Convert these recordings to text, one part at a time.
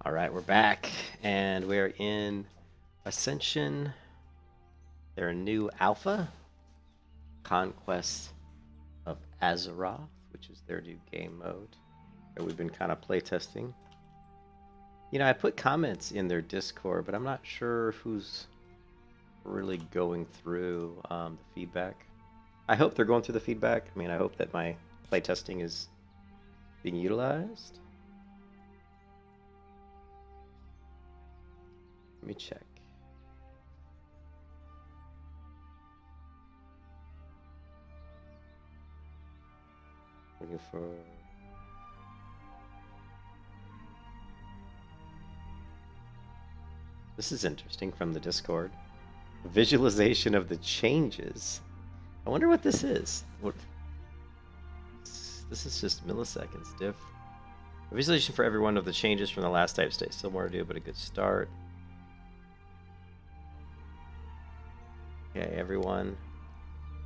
All right, we're back, and we're in Ascension. Their new alpha, Conquest of Azeroth, which is their new game mode that we've been kind of playtesting. You know, I put comments in their Discord, but I'm not sure who's really going through the feedback. I hope they're going through the feedback. I mean, I hope that my playtesting is being utilized. Let me check. Looking for... This is interesting from the Discord. Visualization of the changes. I wonder what this is. What... This is just milliseconds diff. A visualization for everyone of the changes from the last type state. Still more to do, but a good start. Okay, everyone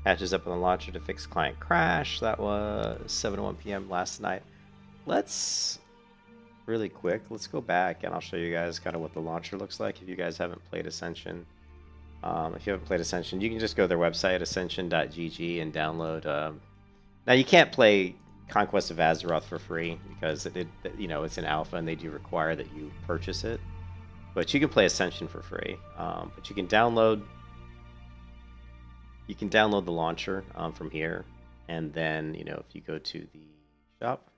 catches up on the launcher to fix client crash. That was 7:01 p.m. last night. Let's really quick. Let's go back and I'll show you guys kind of what the launcher looks like. If you guys haven't played Ascension, if you haven't played Ascension, you can just go to their website ascension.gg and download. Now you can't play Conquest of Azeroth for free because it's an alpha and they do require that you purchase it. But you can play Ascension for free. But you can download. You can download the launcher from here, and then if you go to the shop,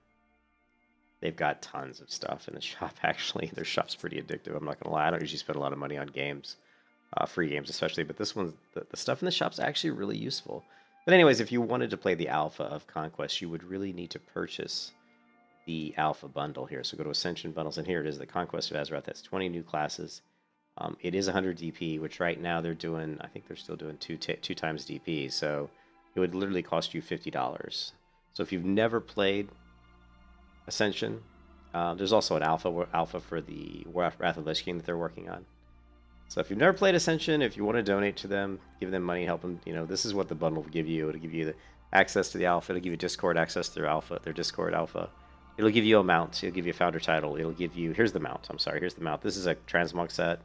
they've got tons of stuff in the shop. Actually, their shop's pretty addictive. I'm not gonna lie. I don't usually spend a lot of money on games, free games especially, but this one, the stuff in the shop's actually really useful. But anyways, if you wanted to play the alpha of Conquest, you would really need to purchase the alpha bundle here. So go to Ascension bundles, and here it is, the Conquest of Azeroth. That's 20 new classes. It is 100 DP, which right now they're doing, I think they're still doing two times DP, so it would literally cost you $50. So if you've never played Ascension, there's also an alpha for the Wrath of Lich King that they're working on. So if you've never played Ascension, if you want to donate to them, give them money, help them, this is what the bundle will give you. It'll give you the access to the alpha, it'll give you Discord access to their Discord alpha. It'll give you a mount, it'll give you a founder title, it'll give you, here's the mount, here's the mount. This is a transmog set.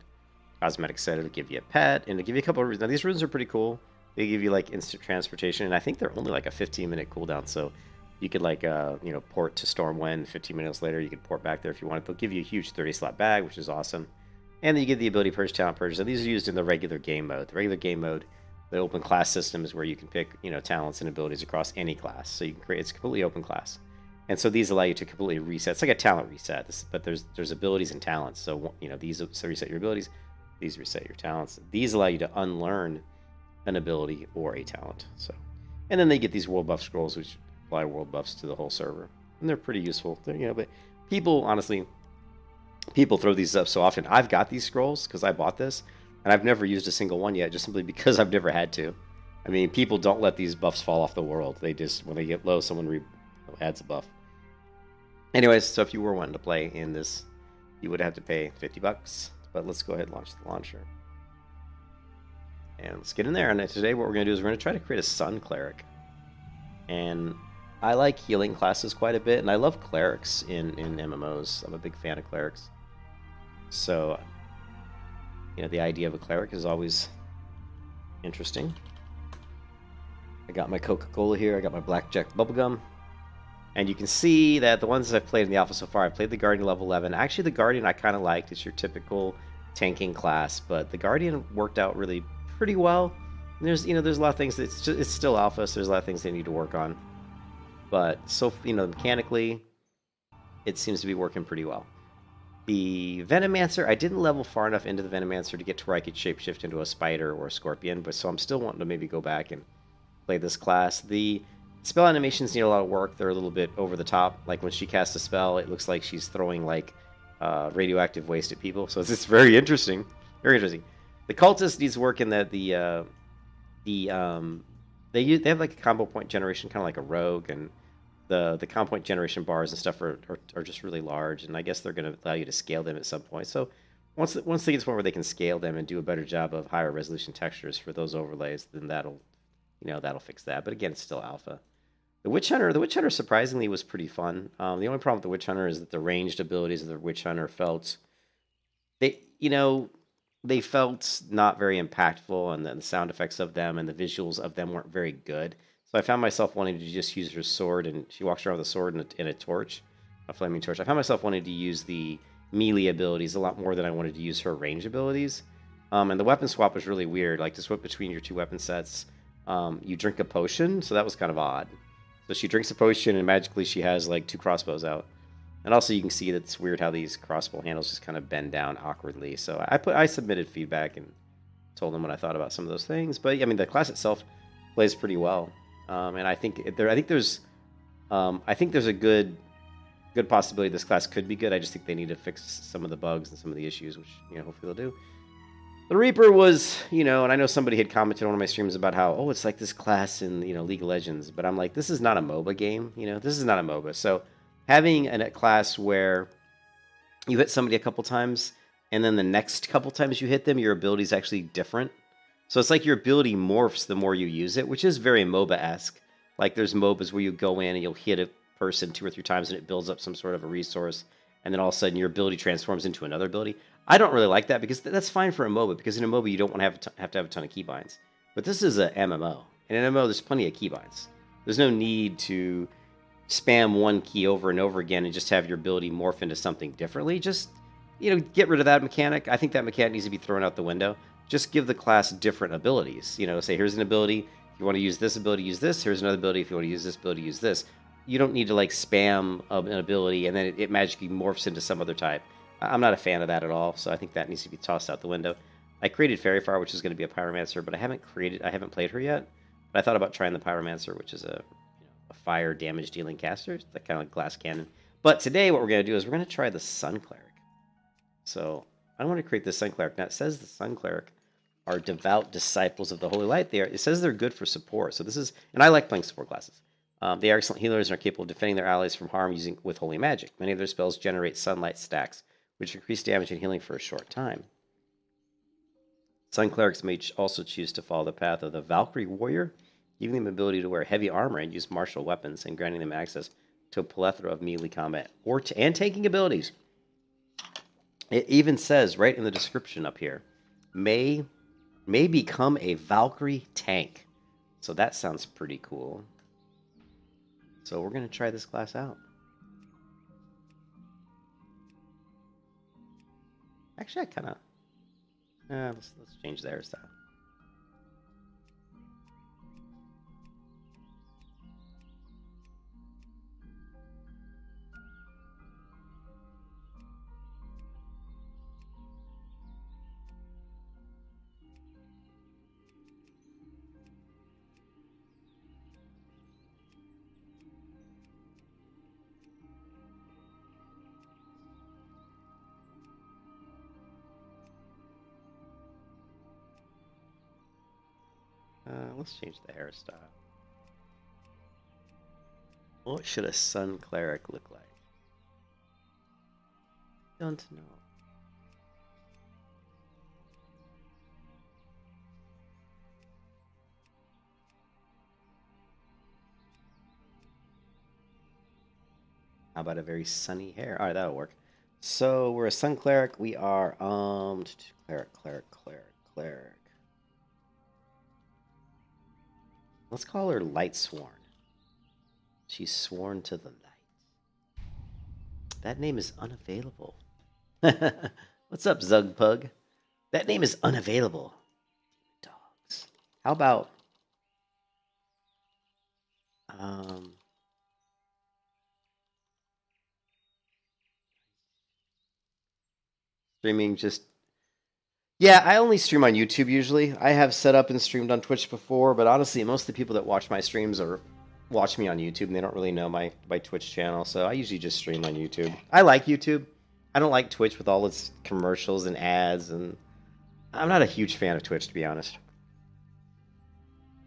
Cosmetic set, it'll give you a pet, and it'll give you a couple of runes. Now, these runes are pretty cool. They give you, like, instant transportation, and I think they're only, like, a 15-minute cooldown, so you could, like, port to Stormwind. 15 minutes later, you could port back there if you want. They'll give you a huge 30-slot bag, which is awesome. And then you get the ability to purchase talent purchase. So these are used in the regular game mode. The regular game mode, the open class system is where you can pick, talents and abilities across any class. So you can create, it's a completely open class. And so these allow you to completely reset. It's like a talent reset, but there's abilities and talents. So, these reset your abilities. These reset your talents. These allow you to unlearn an ability or a talent. So, and then they get these world buff scrolls, which apply world buffs to the whole server, and they're pretty useful. But people, honestly, throw these up so often. I've got these scrolls because I bought this, and I've never used a single one yet, just simply because I've never had to. I mean, people don't let these buffs fall off the world. They just, when they get low, someone adds a buff. Anyways, so if you were wanting to play in this, you would have to pay $50. But let's go ahead and launch the launcher. And let's get in there. And today what we're going to do is we're going to try to create a Sun Cleric. And I like healing classes quite a bit, and I love clerics in MMOs. I'm a big fan of clerics. So, the idea of a cleric is always interesting. I got my Coca-Cola here. I got my Blackjack Bubblegum. And you can see that the ones I've played in the alpha so far, I played the Guardian level 11. Actually, the Guardian I kind of liked. It's your typical tanking class, but the Guardian worked out really pretty well. And there's a lot of things it's still alpha, so there's a lot of things they need to work on. But so mechanically, it seems to be working pretty well. The Venomancer, I didn't level far enough into the Venomancer to get to where I could shapeshift into a spider or a scorpion, but so I'm still wanting to maybe go back and play this class. The spell animations need a lot of work. They're a little bit over the top. Like when she casts a spell, it looks like she's throwing like radioactive waste at people. So it's very interesting. Very interesting. The cultist needs work in that they have like a combo point generation, kind of like a rogue, and the combo point generation bars and stuff are just really large. And I guess they're going to allow you to scale them at some point. So once they get to the point where they can scale them and do a better job of higher resolution textures for those overlays, then that'll fix that. But again, it's still alpha. The Witch Hunter surprisingly was pretty fun. The only problem with the Witch Hunter is that the ranged abilities of the Witch Hunter felt they, you know, they felt not very impactful, and then the sound effects of them and the visuals of them weren't very good. So I found myself wanting to just use her sword, and she walks around with a sword and a torch, a flaming torch. I found myself wanting to use the melee abilities a lot more than I wanted to use her range abilities. And the weapon swap was really weird. Like to swap between your two weapon sets, you drink a potion, so that was kind of odd. So she drinks a potion, and magically she has like two crossbows out. And also you can see that it's weird how these crossbow handles just kind of bend down awkwardly. So I submitted feedback and told them what I thought about some of those things. But I mean, the class itself plays pretty well, and I think there's a good possibility this class could be good. I just think they need to fix some of the bugs and some of the issues, which hopefully they'll do. The Reaper was, and I know somebody had commented on one of my streams about how, oh, it's like this class in, League of Legends. But I'm like, this is not a MOBA game. This is not a MOBA. So having a class where you hit somebody a couple times, and then the next couple times you hit them, your ability is actually different. So it's like your ability morphs the more you use it, which is very MOBA-esque. Like there's MOBAs where you go in and you'll hit a person 2 or 3 times and it builds up some sort of a resource, and then all of a sudden your ability transforms into another ability. I don't really like that because that's fine for a MOBA, because in a MOBA you don't want to have to have a ton of keybinds. But this is a MMO. And in an MMO there's plenty of keybinds. There's no need to spam one key over and over again and just have your ability morph into something differently. Just, get rid of that mechanic. I think that mechanic needs to be thrown out the window. Just give the class different abilities. Say here's an ability. If you want to use this ability, use this. Here's another ability. If you want to use this ability, use this. You don't need to like spam an ability and then it magically morphs into some other type. I'm not a fan of that at all, so I think that needs to be tossed out the window. I created Fairyfire, which is going to be a Pyromancer, but I haven't played her yet. But I thought about trying the Pyromancer, which is a fire damage dealing caster, that kind of like glass cannon. But today what we're going to do is we're going to try the Sun Cleric. So I want to create the Sun Cleric. Now it says the Sun Cleric are devout disciples of the Holy Light. It says they're good for support. So this is, and I like playing support classes. They are excellent healers and are capable of defending their allies from harm with holy magic. Many of their spells generate sunlight stacks, which increase damage and healing for a short time. Sun Clerics may also choose to follow the path of the Valkyrie Warrior, giving them the ability to wear heavy armor and use martial weapons, and granting them access to a plethora of melee combat and tanking abilities. It even says right in the description up here, may become a Valkyrie tank. So that sounds pretty cool. So we're going to try this class out. Actually, I kind of... let's change the hairstyle. Let's change the hairstyle. What should a Sun Cleric look like? Don't know. How about a very sunny hair? All right, that'll work. So we're a Sun Cleric. We are cleric. Let's call her Light Sworn. She's sworn to the light. That name is unavailable. What's up, Zugpug? That name is unavailable. Dogs. How about streaming just... Yeah, I only stream on YouTube usually. I have set up and streamed on Twitch before, but honestly, most of the people that watch my streams watch me on YouTube, and they don't really know my Twitch channel, so I usually just stream on YouTube. I like YouTube. I don't like Twitch with all its commercials and ads, and I'm not a huge fan of Twitch, to be honest.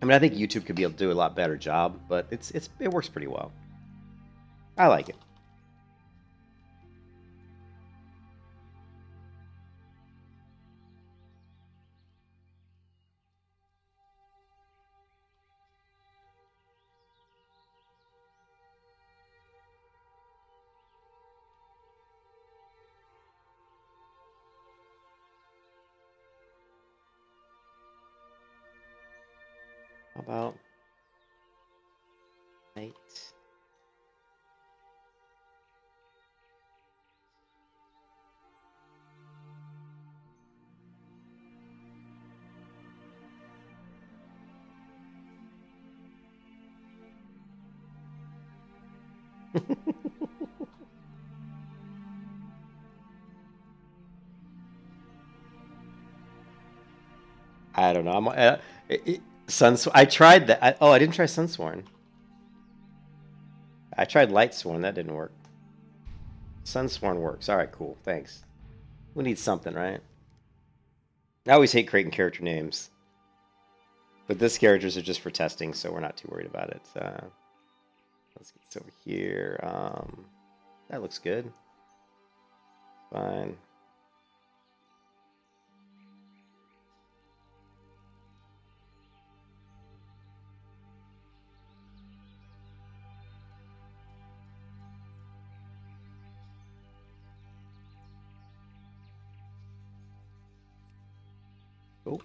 I mean, I think YouTube could be able to do a lot better job, but it works pretty well. I like it. about night? I don't know. I tried that. I didn't try Sunsworn. I tried Lightsworn. That didn't work. Sunsworn works. All right, cool. Thanks. We need something, right? I always hate creating character names. But this characters are just for testing, so we're not too worried about it. Let's get this over here. That looks good. Fine. Oh.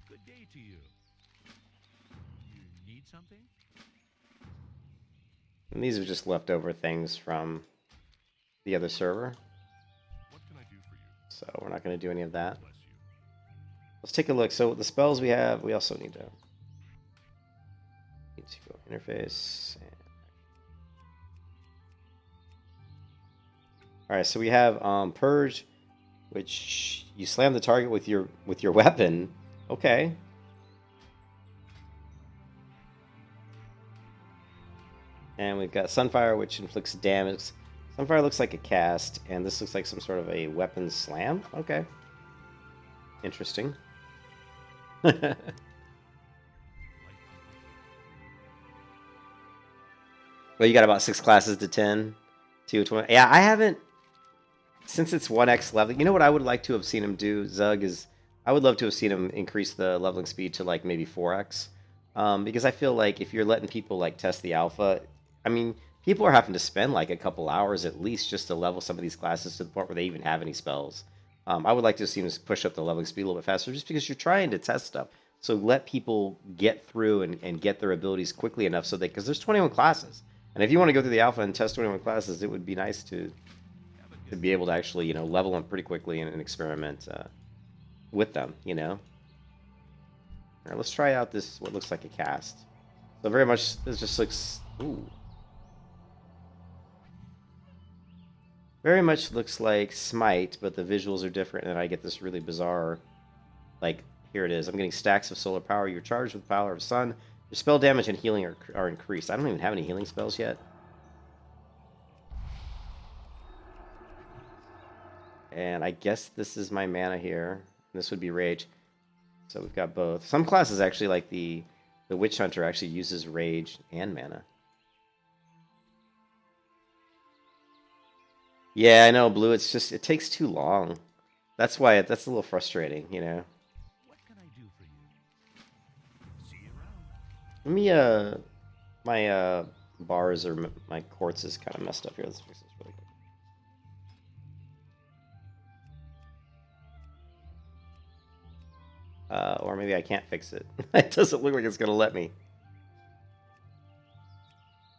Good day to you. You need something? And these are just leftover things from the other server. What can I do for you? So we're not going to do any of that. Bless you. Let's take a look. So the spells we have, we also need to go interface. All right, so we have Purge, which you slam the target with your weapon. Okay. And we've got Sunfire, which inflicts damage. Sunfire looks like a cast, and this looks like some sort of a weapon slam. Okay. Interesting. Well, you got about 6 classes to 10 to 20. Yeah, I haven't, since it's 1x level. You know what I would like to have seen him do, Zug, is I would love to have seen him increase the leveling speed to like maybe 4x. Because I feel like if you're letting people like test the alpha, I mean, people are having to spend like a couple hours at least just to level some of these classes to the point where they even have any spells. I would like to see him push up the leveling speed a little bit faster just because you're trying to test stuff. So let people get through and get their abilities quickly enough so because there's 21 classes. And if you want to go through the alpha and test 21 classes, it would be nice to be able to actually, you know, level them pretty quickly and experiment with them, you know. All right, let's try out this, what looks like a cast. So very much, this just looks, ooh. Very much looks like Smite, but the visuals are different, and I get this really bizarre, like, here it is. I'm getting stacks of solar power. You're charged with the power of sun. Your spell damage and healing are increased. I don't even have any healing spells yet. And I guess this is my mana here. This would be Rage. So we've got both. Some classes actually, like the Witch Hunter, actually uses Rage and mana. Yeah, I know, Blue. It's just, it takes too long. That's why that's a little frustrating, you know. What can I do for you? See you around. Let me, my bars or my quartz is kind of messed up here. Let's fix this really quick. Or maybe I can't fix it. It doesn't look like it's going to let me.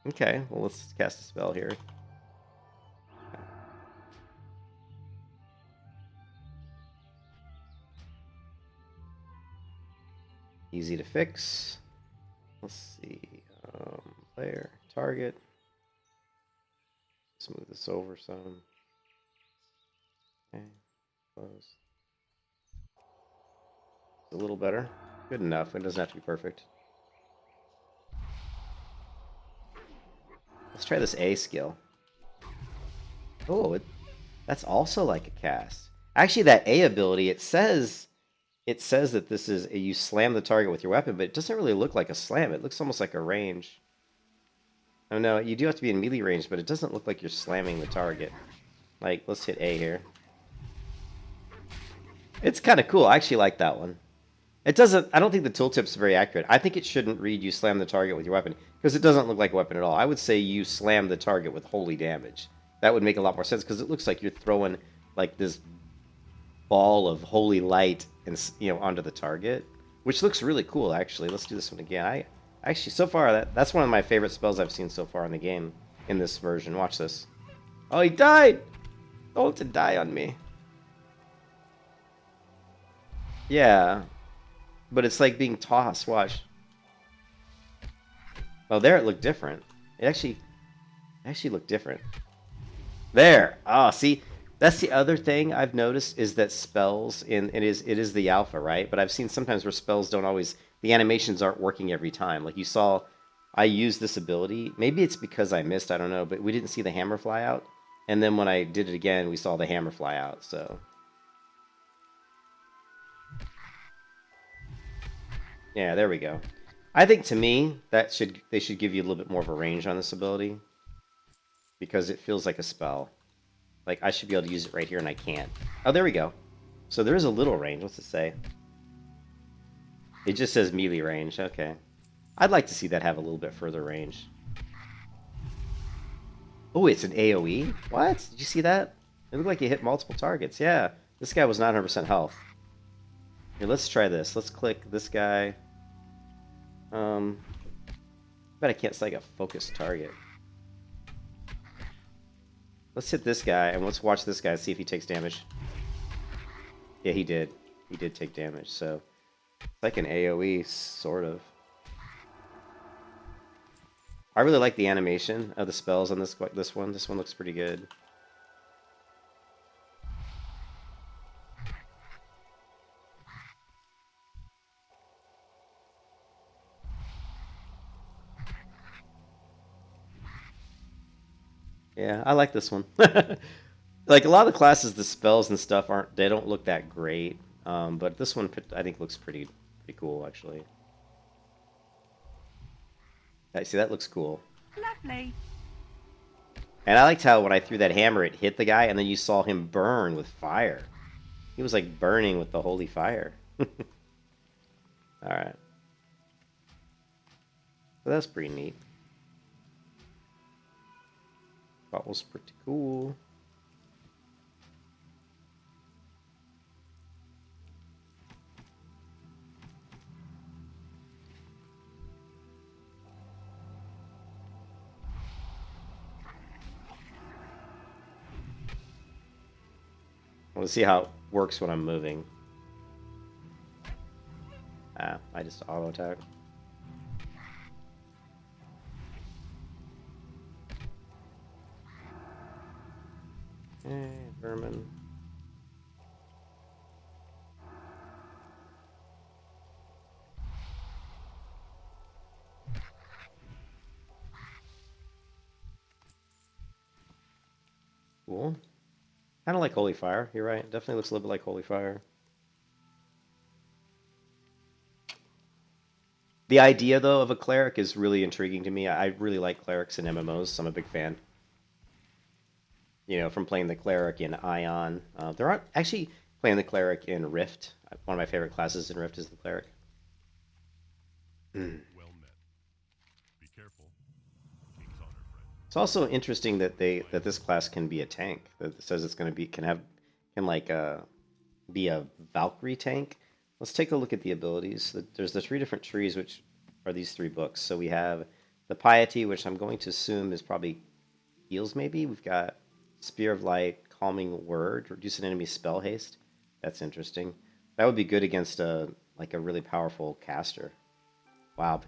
Okay, well, let's cast a spell here. Easy to fix. Let's see. Player, target. Smooth this over some. Okay, close. A little better. Good enough. It doesn't have to be perfect. Let's try this A skill. Oh, that's also like a cast. Actually, that A ability, it says that this is you slam the target with your weapon, but it doesn't really look like a slam. It looks almost like a range. Oh no, you do have to be in melee range, but it doesn't look like you're slamming the target. Like, let's hit A here. It's kind of cool. I actually like that one. It doesn't, I don't think the tooltip's very accurate. I think it shouldn't read you slam the target with your weapon, because it doesn't look like a weapon at all. I would say you slam the target with holy damage. That would make a lot more sense, because it looks like you're throwing like this ball of holy light and, you know, onto the target. which looks really cool, actually. Let's do this one again. I actually, so far, that's one of my favorite spells I've seen so far in the game, in this version. Watch this. Oh, he died! Don't die on me. Yeah, but it's like being tossed. Watch. Oh, there it looked different. It actually looked different. There. Oh, see, that's the other thing I've noticed is that spells it is the alpha, right? But I've seen sometimes where spells don't always, the animations aren't working every time. Like you saw, I used this ability. Maybe it's because I missed, I don't know, but we didn't see the hammer fly out. And then when I did it again, we saw the hammer fly out. So yeah, there we go. I think to me they should give you a little bit more of a range on this ability because it feels like a spell. Like I should be able to use it right here and I can't. Oh, there we go. So there is a little range. What's it say? It just says melee range. Okay. I'd like to see that have a little bit further range. Oh, it's an AoE? What? Did you see that? It looked like it hit multiple targets. Yeah. This guy was 900% health. Here, let's try this. Let's click this guy. Bet I can't select a focused target. Let's hit this guy, and let's watch this guy, see if he takes damage. Yeah, he did. He did take damage, so... It's like an AoE, sort of. I really like the animation of the spells on this one. This one looks pretty good. Yeah, I like this one. Like a lot of the classes, the spells and stuff they don't look that great. But this one I think looks pretty cool actually. Yeah, see, that looks cool. Lovely. And I liked how when I threw that hammer, it hit the guy, and then you saw him burn with fire. He was like burning with the holy fire. All right. So that's pretty neat. That was pretty cool. I want to see how it works when I'm moving. Ah, I just auto attack. Hey, vermin. Cool. Kind of like Holy Fire. You're right. Definitely looks a little bit like Holy Fire. The idea, though, of a cleric is really intriguing to me. I really like clerics in MMOs, so I'm a big fan. You know, from playing the cleric in Ion. There aren't actually playing the cleric in Rift. One of my favorite classes in Rift is the cleric. Well met. Be careful. King's honor, friend. It's also interesting that this class can be a tank. That it says it's going to be can be a Valkyrie tank. Let's take a look at the abilities. There's the 3 different trees, which are these 3 books. So we have the Piety, which I'm going to assume is probably heals. Maybe we've got Spear of Light, Calming Word, reduce an enemy's spell haste. That's interesting. That would be good against a really powerful caster. Wow,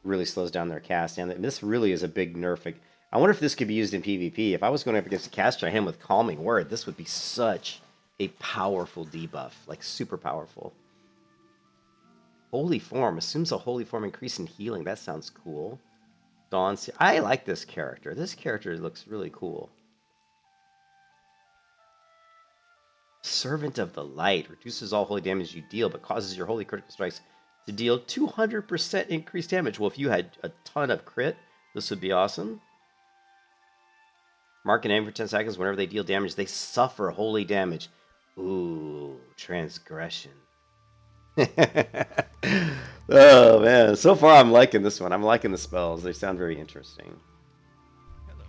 really slows down their cast, and this really is a big nerf. I wonder if this could be used in PvP. If I was going up against a caster, him with Calming Word, this would be such a powerful debuff, like super powerful. Holy Form assumes a Holy Form increase in healing. That sounds cool. Dawn, I like this character. This character looks really cool. Servant of the Light reduces all holy damage you deal, but causes your holy critical strikes to deal 200% increased damage. Well, if you had a ton of crit, this would be awesome. Mark an enemy for 10 seconds. Whenever they deal damage, they suffer holy damage. Ooh, transgression. Oh, man. So far, I'm liking this one. I'm liking the spells. They sound very interesting. Hello.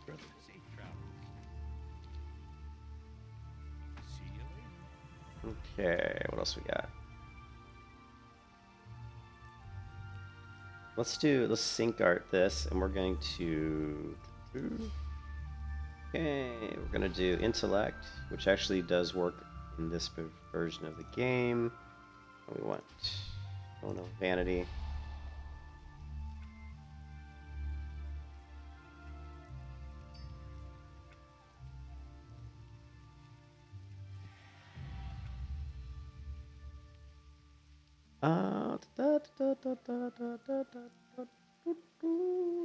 Brother, safe travels. See you later. Okay, what else we got? Let's sync art this, and we're going to. Okay, we're gonna do intellect, which actually does work in this version of the game. And we want, oh no, vanity.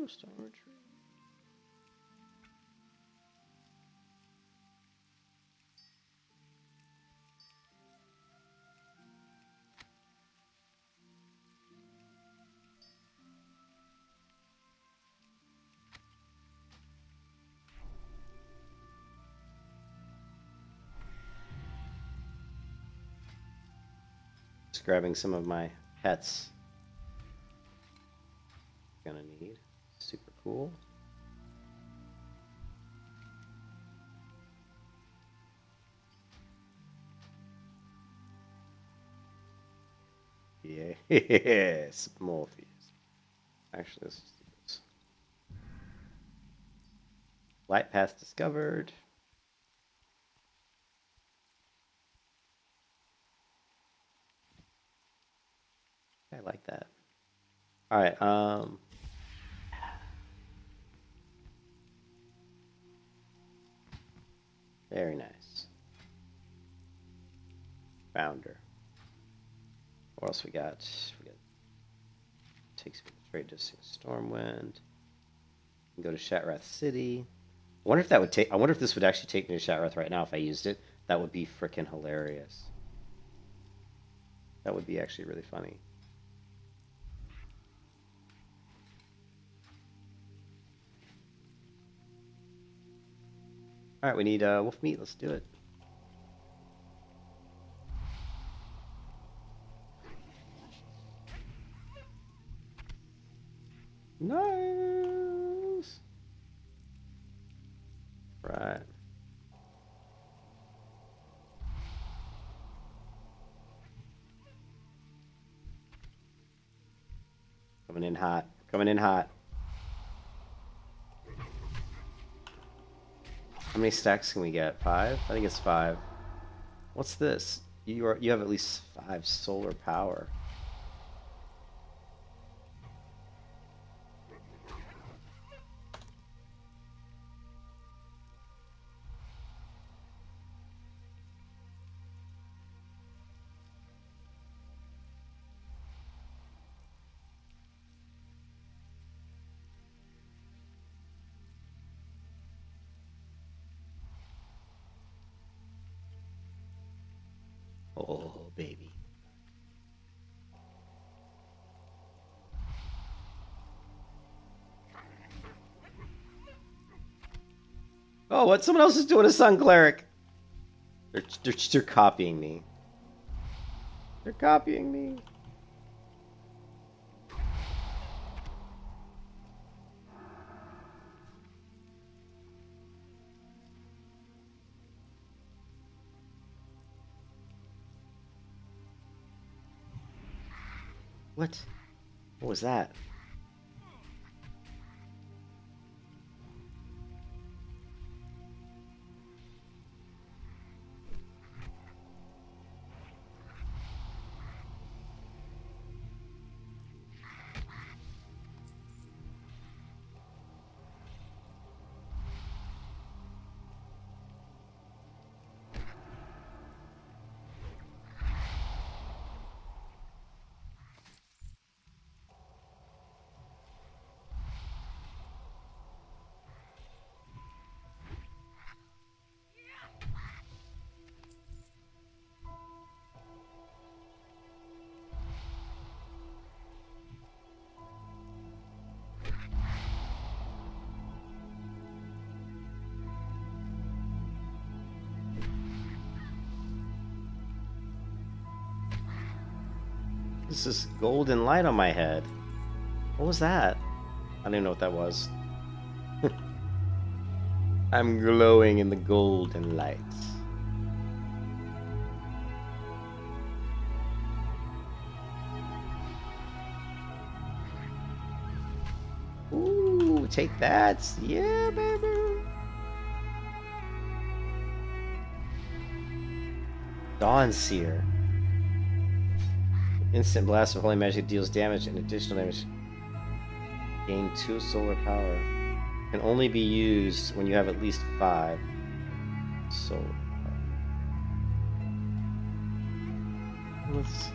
Storm retreat. Just grabbing some of my pets. Gonna need. Super cool. Yes, Morpheus. Actually, let's just do this. Light path discovered. I like that. All right. Very nice. Founder. What else we got? We got takes me straight to Stormwind. Go to Shatrath City. I wonder if that would take. I wonder if this would actually take me to Shatrath right now if I used it. That would be freaking hilarious. That would be actually really funny. All right, we need wolf meat. Let's do it. Nice. Right. Coming in hot. Coming in hot. How many stacks can we get? 5? I think it's 5. What's this? You have at least 5 solar power. Oh, baby. Oh, what? Someone else is doing a Sun Cleric. They're copying me. They're copying me. What? What was that? This is golden light on my head. What was that? I don't even know what that was. I'm glowing in the golden light. take that. Yeah, baby. Dawn Seer. Instant blast of holy magic deals damage and additional damage. Gain 2 solar power. Can only be used when you have at least 5 solar power. Looks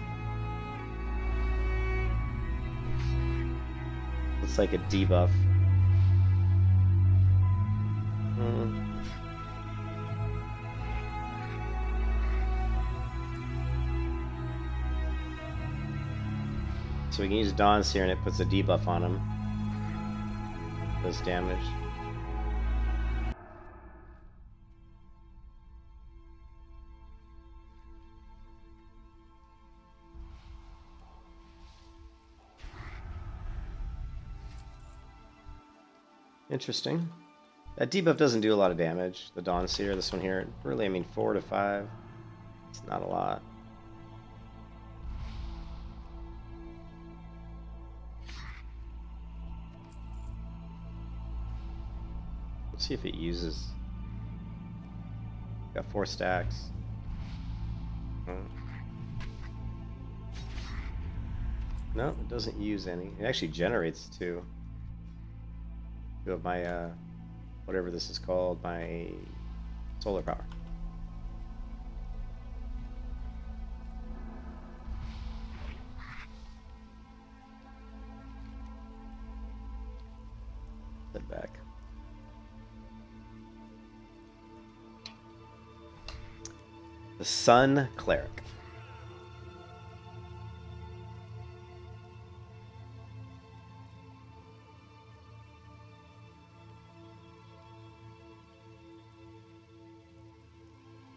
like a debuff. So we can use Dawn Seer and it puts a debuff on him. Does damage. Interesting. That debuff doesn't do a lot of damage. The Dawn Seer, this one here, really, I mean, 4 to 5. It's not a lot. Let's see if it uses. Got 4 stacks. No, it doesn't use any. It actually generates 2. Of my whatever this is called, my solar power. Head back. The Sun Cleric.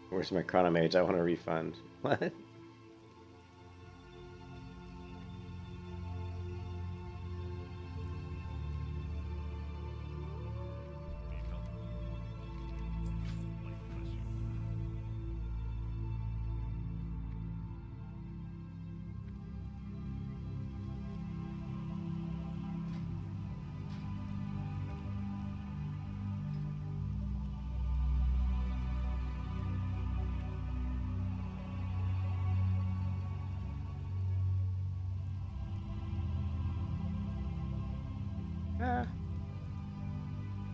Where's my Chrono Mage? I want a refund. What?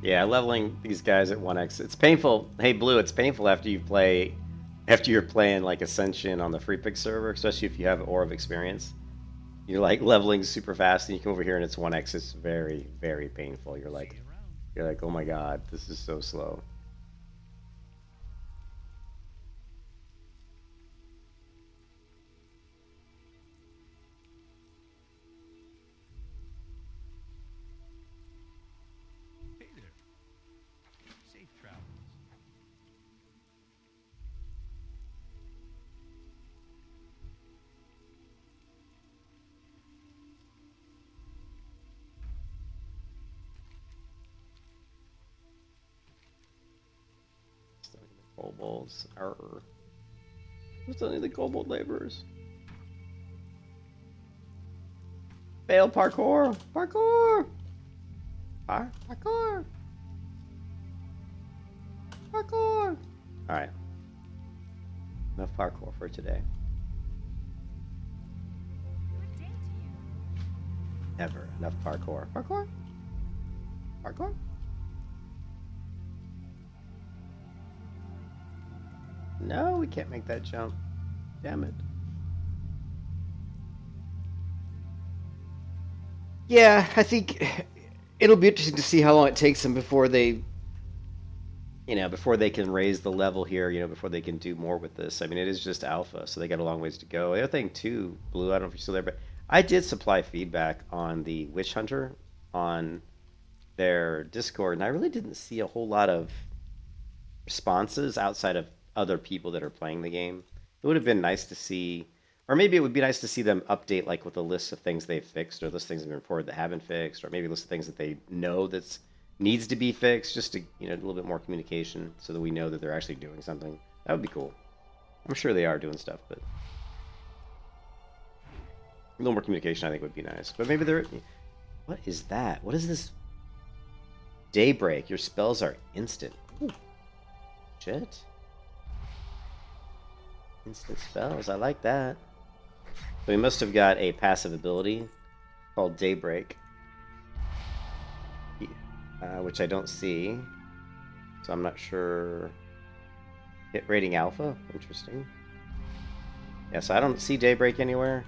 Yeah, leveling these guys at 1x. It's painful. Hey, Blue, it's painful after you're playing like Ascension on the free pick server, especially if you have Aura of Experience. You're like leveling super fast and you come over here and it's 1x. It's very, very painful. You're like, oh my god, this is so slow. Kobolds are. What's only the kobold laborers? Fail parkour! Parkour! Parkour! Parkour! Alright. Enough parkour for today. Never enough parkour. Parkour? Parkour? No, we can't make that jump. Damn it. Yeah, I think it'll be interesting to see how long it takes them before they, before they can raise the level here, before they can do more with this. I mean, it is just alpha, so they got a long ways to go. The other thing, too, Blue, I don't know if you're still there, but I did supply feedback on the Witch Hunter on their Discord, and I really didn't see a whole lot of responses outside of other people that are playing the game. It would have been nice to see, or maybe it would be nice to see them update like with a list of things they've fixed, or list of things that have been reported that haven't fixed, or maybe a list of things that they know that needs to be fixed, just to a little bit more communication so that we know that they're actually doing something. That would be cool. I'm sure they are doing stuff, but a little more communication I think would be nice. But maybe they're. What is that? What is this Daybreak. Your spells are instant. Ooh. Shit. Instant spells. I like that. So we must have got a passive ability called Daybreak, which I don't see. So I'm not sure. Hit rating alpha. Interesting. Yeah, so I don't see Daybreak anywhere,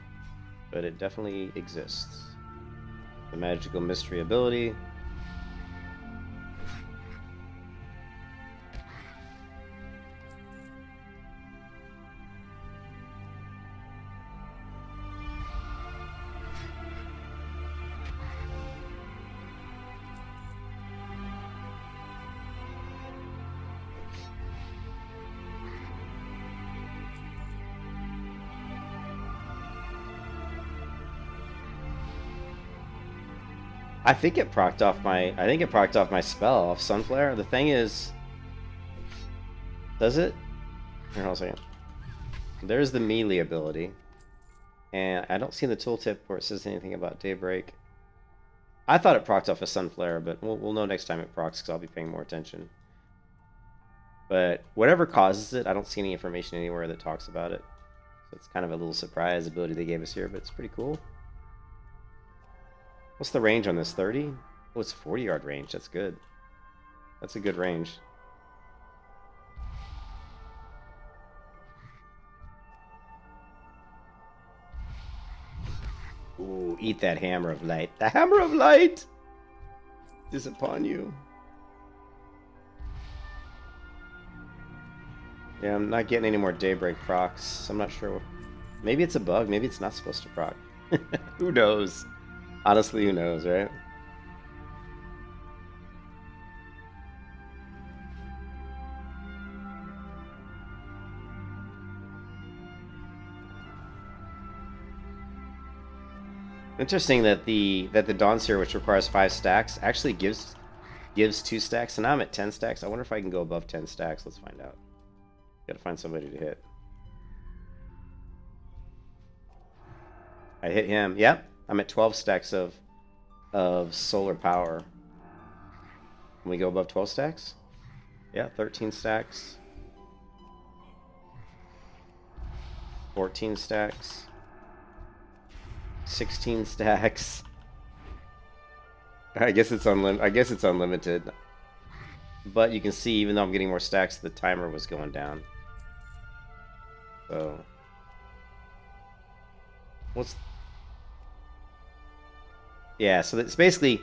but it definitely exists. The magical mystery ability. I think it procced off my spell off Sun Flare. The thing is, does it? Here, hold on a second. There's the melee ability, and I don't see in the tooltip where it says anything about Daybreak. I thought it procced off a Sun Flare, but we'll know next time it procs because I'll be paying more attention. But whatever causes it, I don't see any information anywhere that talks about it. So it's kind of a little surprise ability they gave us here, but it's pretty cool. What's the range on this? 30? Oh, it's 40-yard range. That's good. That's a good range. Ooh, eat that hammer of light. The hammer of light is upon you. Yeah, I'm not getting any more Daybreak procs. So I'm not sure. Maybe it's a bug. Maybe it's not supposed to proc. Who knows? Honestly, who knows, right? Interesting that the Dawn Seer, which requires 5 stacks, actually gives 2 stacks. So now I'm at 10 stacks. I wonder if I can go above 10 stacks. Let's find out. Gotta find somebody to hit. I hit him. Yep. I'm at 12 stacks of solar power. Can we go above 12 stacks? Yeah, 13 stacks. 14 stacks. 16 stacks. I guess it's unlimited. But you can see, even though I'm getting more stacks, the timer was going down. So yeah, so it's basically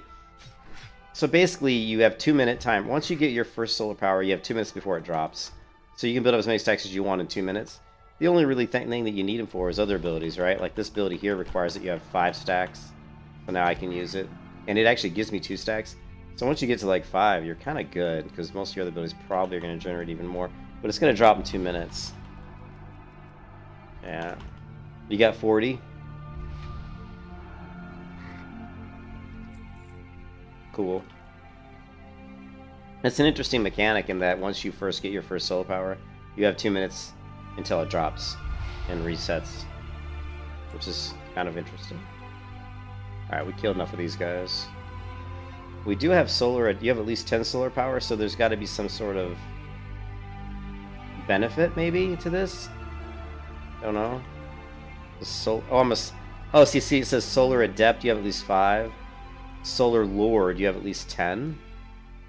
you have 2-minute time. Once you get your first solar power, you have 2 minutes before it drops. So you can build up as many stacks as you want in 2 minutes. The only really thing that you need them for is other abilities, right? Like this ability here requires that you have 5 stacks. So now I can use it. And it actually gives me 2 stacks. So once you get to like 5, you're kind of good, because most of your other abilities probably are going to generate even more. But it's going to drop in 2 minutes. Yeah. You got 40? Cool. It's an interesting mechanic in that once you first get your first soul power, you have 2 minutes until it drops and resets, which is kind of interesting. Alright, we killed enough of these guys. We do have solar, you have at least 10 solar power, so there's got to be some sort of benefit maybe to this. Don't know. See, it says Solar Adept, you have at least 5. Solar Lord, you have at least 10.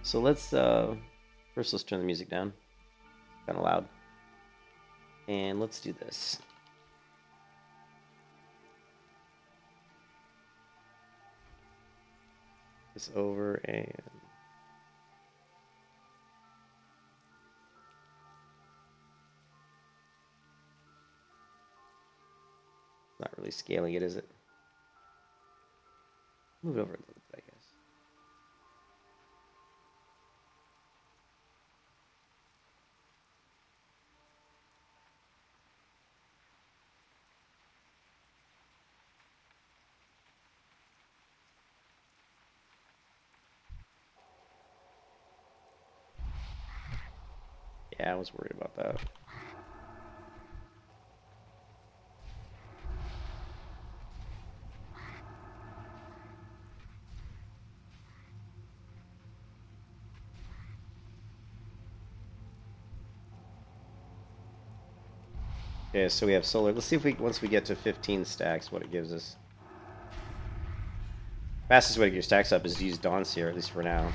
So let's first let's turn the music down. Kind of loud. And let's do this. This over and not really scaling it, is it? Move it over a little bit, I guess. Yeah, I was worried about that. Okay, so we have solar. Let's see if we once we get to 15 stacks, what it gives us. Fastest way to get your stacks up is to use Dawn Seer, at least for now,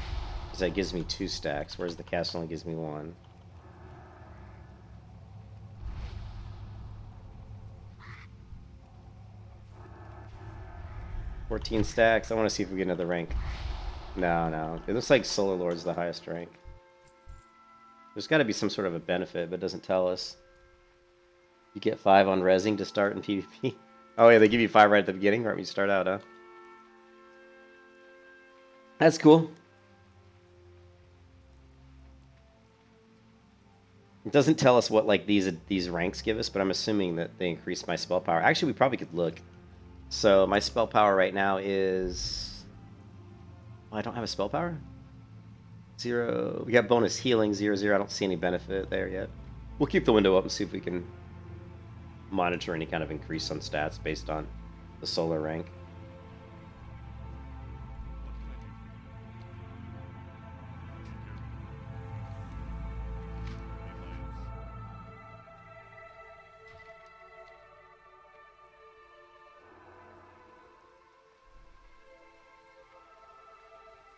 because that gives me 2 stacks, whereas the cast only gives me 1. 14 stacks. I want to see if we get another rank. No. It looks like Solar Lord's the highest rank. There's got to be some sort of a benefit, but it doesn't tell us. You get 5 on resing to start in PvP. Oh yeah, they give you 5 right at the beginning, right when you start out, huh? That's cool. It doesn't tell us what like these ranks give us, but I'm assuming that they increase my spell power. Actually, we probably could look. So my spell power right now is... Oh, I don't have a spell power? 0. We got bonus healing, 0, 0. I don't see any benefit there yet. We'll keep the window up and see if we can monitor any kind of increase on stats based on the solar rank.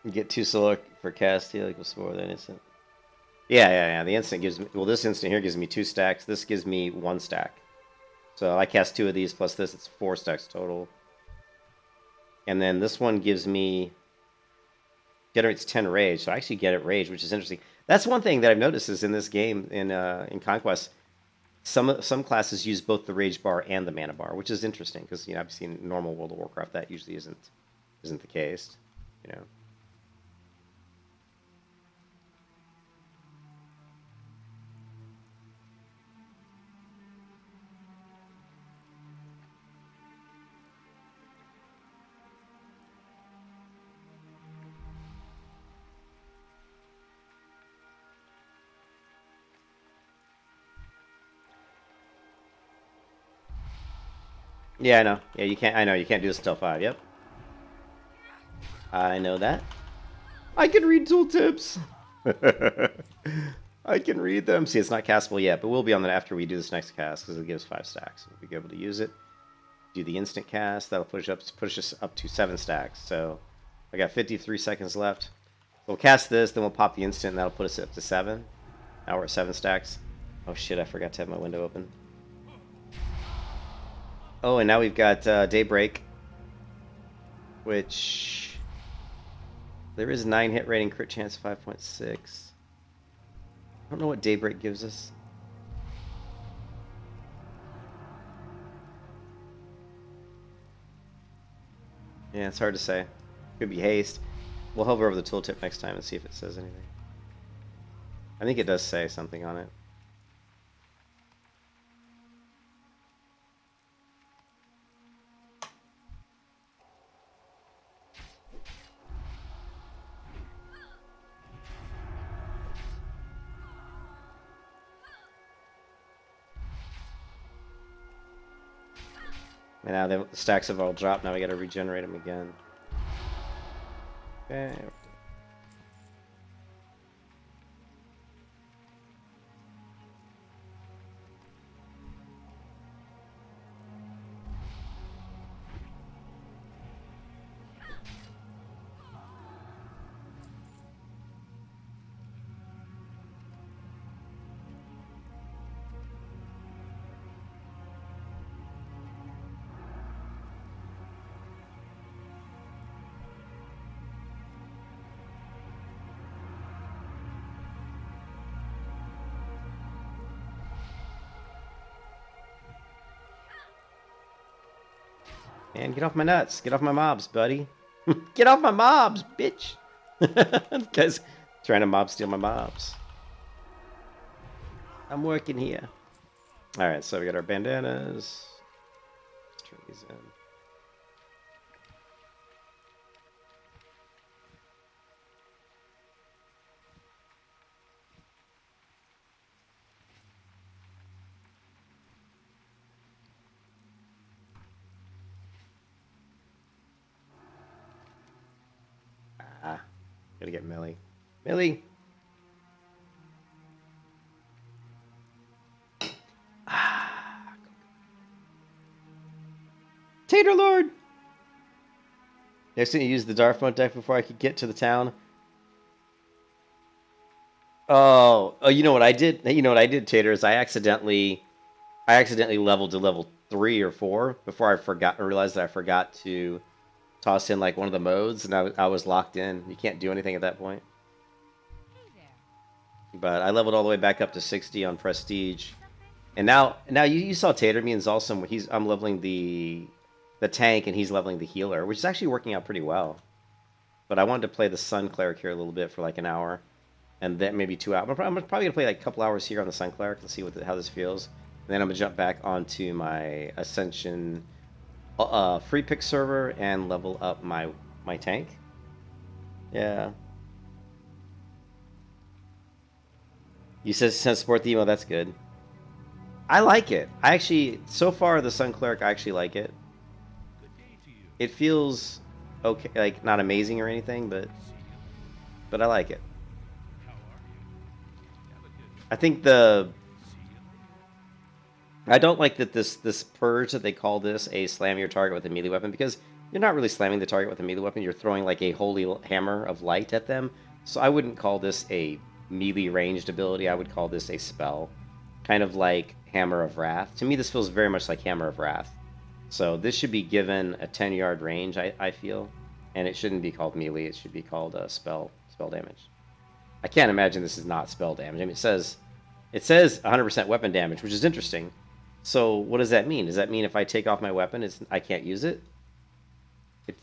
You get 2 solar for cast heal equals 4 than instant. Yeah. The instant gives me... Well, this instant here gives me 2 stacks. This gives me 1 stack. So I cast 2 of these plus this. It's 4 stacks total. And then this one gives me... Generates 10 rage. So I actually get it rage, which is interesting. That's one thing that I've noticed is in this game, in Conquest, some classes use both the rage bar and the mana bar, which is interesting because I've seen normal World of Warcraft that usually isn't the case. Yeah, I know. Yeah, you can't. I know you can't do this until 5. Yep. I know that. I can read tooltips. I can read them. See, it's not castable yet, but we'll be on that after we do this next cast because it gives 5 stacks. We'll be able to use it. Do the instant cast. That'll push us up to 7 stacks. So I got 53 seconds left. We'll cast this, then we'll pop the instant, and that'll put us up to 7. Now we're at 7 stacks. Oh shit! I forgot to have my window open. Oh, and now we've got Daybreak, which there is 9 hit rating, crit chance 5.6. I don't know what Daybreak gives us. Yeah, it's hard to say. Could be haste. We'll hover over the tooltip next time and see if it says anything. I think it does say something on it. And now the stacks have all dropped. Now we got to regenerate them again. Okay. Man, get off my nuts. Get off my mobs, buddy. Get off my mobs, bitch. Guys trying to mob steal my mobs. I'm working here. Alright, so we got our bandanas. Let's turn these in. Gotta get Millie. Millie! Tater Lord! I accidentally used the Darfmont deck before I could get to the town. Oh, you know what I did? You know what I did, Tater, is I accidentally leveled to level 3 or 4 before I realized that I forgot to toss in like one of the modes, and I was locked in. You can't do anything at that point. But I leveled all the way back up to 60 on Prestige. And now you saw Tater, me and Zalsum, I'm leveling the tank and he's leveling the healer, which is actually working out pretty well. But I wanted to play the Sun Cleric here a little bit for like an hour, and then maybe 2 hours. I'm probably gonna play like a couple hours here on the Sun Cleric and see how this feels. And then I'm gonna jump back onto my Ascension free pick server and level up my tank. Yeah. You said support the emo. That's good. I like it. I actually, so far, the Sun Cleric, I actually like it. It feels okay, like not amazing or anything, but I like it. I think I don't like that this purge that they call this a slam your target with a melee weapon, because you're not really slamming the target with a melee weapon. You're throwing like a holy hammer of light at them. So I wouldn't call this a melee ranged ability. I would call this a spell, kind of like Hammer of Wrath. To me, this feels very much like Hammer of Wrath. So this should be given a 10-yard range, I feel, and it shouldn't be called melee. It should be called spell damage. I can't imagine this is not spell damage. I mean, it says 100% weapon damage, which is interesting. So what does that mean? Does that mean if I take off my weapon, I can't use it?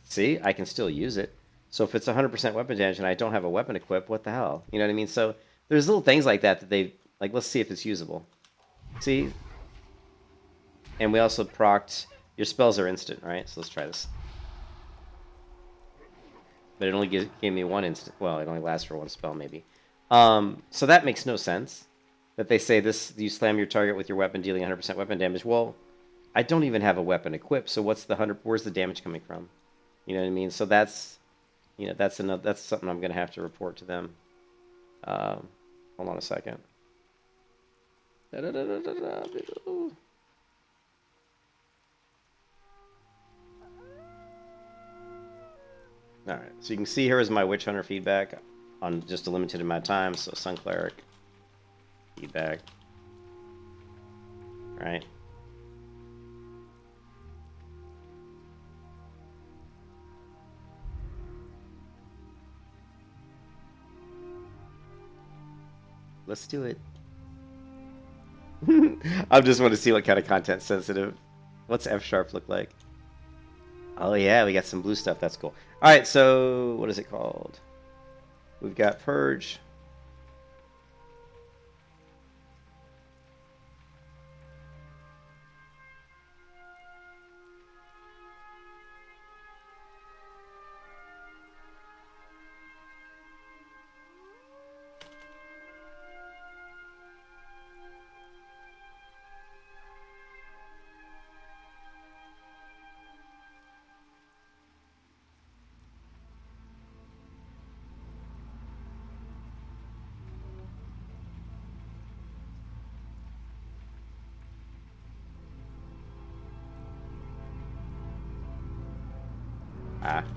See, I can still use it. So if it's 100% weapon damage and I don't have a weapon equipped, what the hell? You know what I mean? So there's little things like that they like. Let's see if it's usable. See, and we also procced. Your spells are instant, right? So let's try this. But it only gave me 1 instant. Well, it only lasts for 1 spell, maybe. So that makes no sense. That they say this, you slam your target with your weapon, dealing 100% weapon damage. Well, I don't even have a weapon equipped. So what's the 100? Where's the damage coming from? You know what I mean? So that's, that's something I'm gonna have to report to them. Hold on a second. Alright, so you can see here is my Witch Hunter feedback on just a limited amount of time. So Sun Cleric feedback. Right. Let's do it. I just want to see what kind of content sensitive. What's F sharp look like? Oh yeah, we got some blue stuff. That's cool. All right, so what is it called? We've got Purge.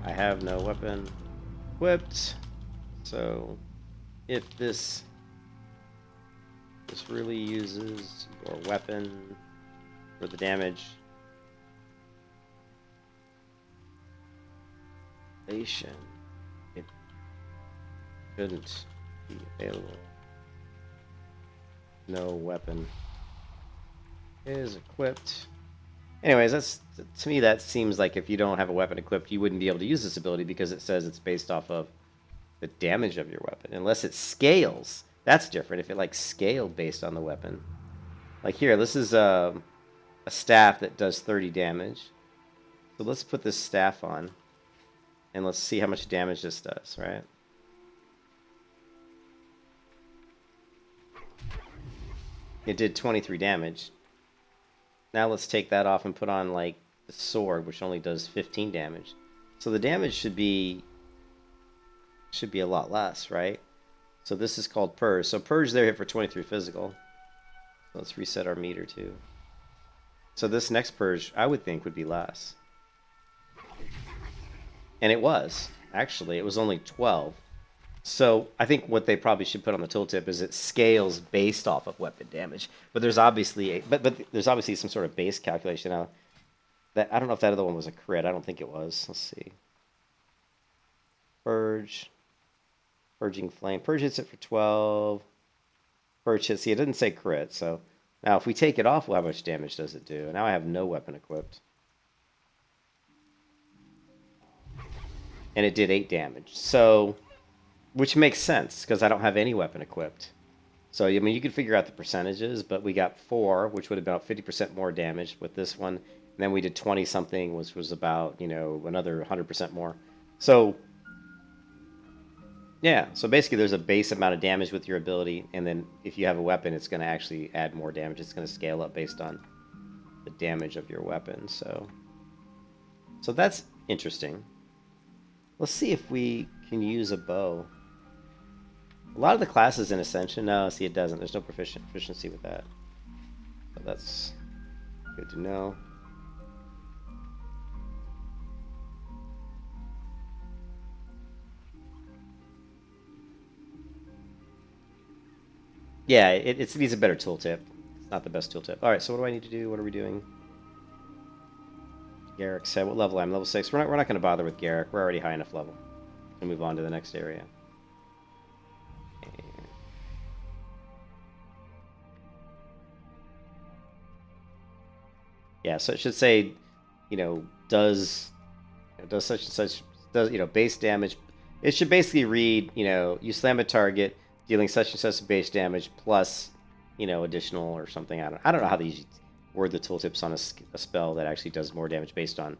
I have no weapon equipped, so if this really uses your weapon for the damage, it shouldn't be available. No weapon is equipped. Anyways, to me that seems like if you don't have a weapon equipped, you wouldn't be able to use this ability because it says it's based off of the damage of your weapon. Unless it scales. That's different. If it like scaled based on the weapon. Like here, this is a staff that does 30 damage. So let's put this staff on. And let's see how much damage this does, right? It did 23 damage. Now let's take that off and put on like the sword, which only does 15 damage. So the damage should be a lot less, right? So this is called Purge. So Purge there hit for 23 physical. Let's reset our meter too. So this next Purge, I would think, would be less. And it was. Actually, it was only 12. So I think what they probably should put on the tooltip is it scales based off of weapon damage. But there's obviously there's obviously some sort of base calculation now. That I don't know if that other one was a crit. I don't think it was. Let's see. Purge. Purging Flame. Purge hits it for 12. Purge hits. See, it didn't say crit. So now if we take it off, well, how much damage does it do? Now I have no weapon equipped. And it did 8 damage. So, which makes sense because I don't have any weapon equipped. So, I mean, you can figure out the percentages, but we got 4, which would have been about 50% more damage with this one. And then we did 20 something, which was about, you know, another 100% more. So, yeah. So basically there's a base amount of damage with your ability. And then if you have a weapon, it's going to actually add more damage. It's going to scale up based on the damage of your weapon. So that's interesting. Let's see if we can use a bow. A lot of the classes in Ascension, no, see it doesn't. There's no proficiency with that. So that's good to know. Yeah, it needs a better tooltip. It's not the best tooltip. All right, so what do I need to do? What are we doing? Garrick said, what level I'm? Level 6. We're not going to bother with Garrick. We're already high enough level. We'll move on to the next area. Yeah, so it should say, you know, does such and such, base damage. It should basically read, you know, you slam a target, dealing such and such base damage plus, you know, additional or something. I don't know how they word the tooltips on a spell that actually does more damage based on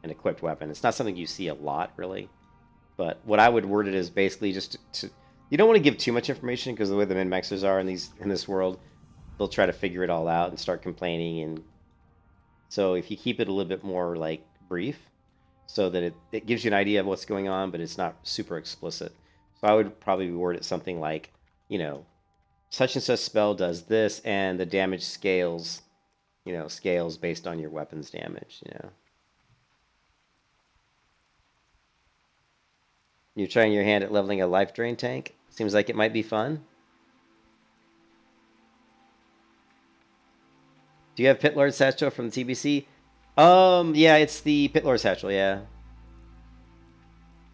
an equipped weapon. It's not something you see a lot, really. But what I would word it is basically just to you don't want to give too much information because the way the min-maxers are in this world, they'll try to figure it all out and start complaining. And so if you keep it a little bit more like brief, so that it gives you an idea of what's going on, but it's not super explicit. So I would probably word it something like, you know, such and such spell does this, and the damage scales, you know, scales based on your weapon's damage, you know. You're trying your hand at leveling a life drain tank? Seems like it might be fun. Do you have Pit Lord Satchel from the TBC? Yeah, it's the Pit Lord Satchel, yeah.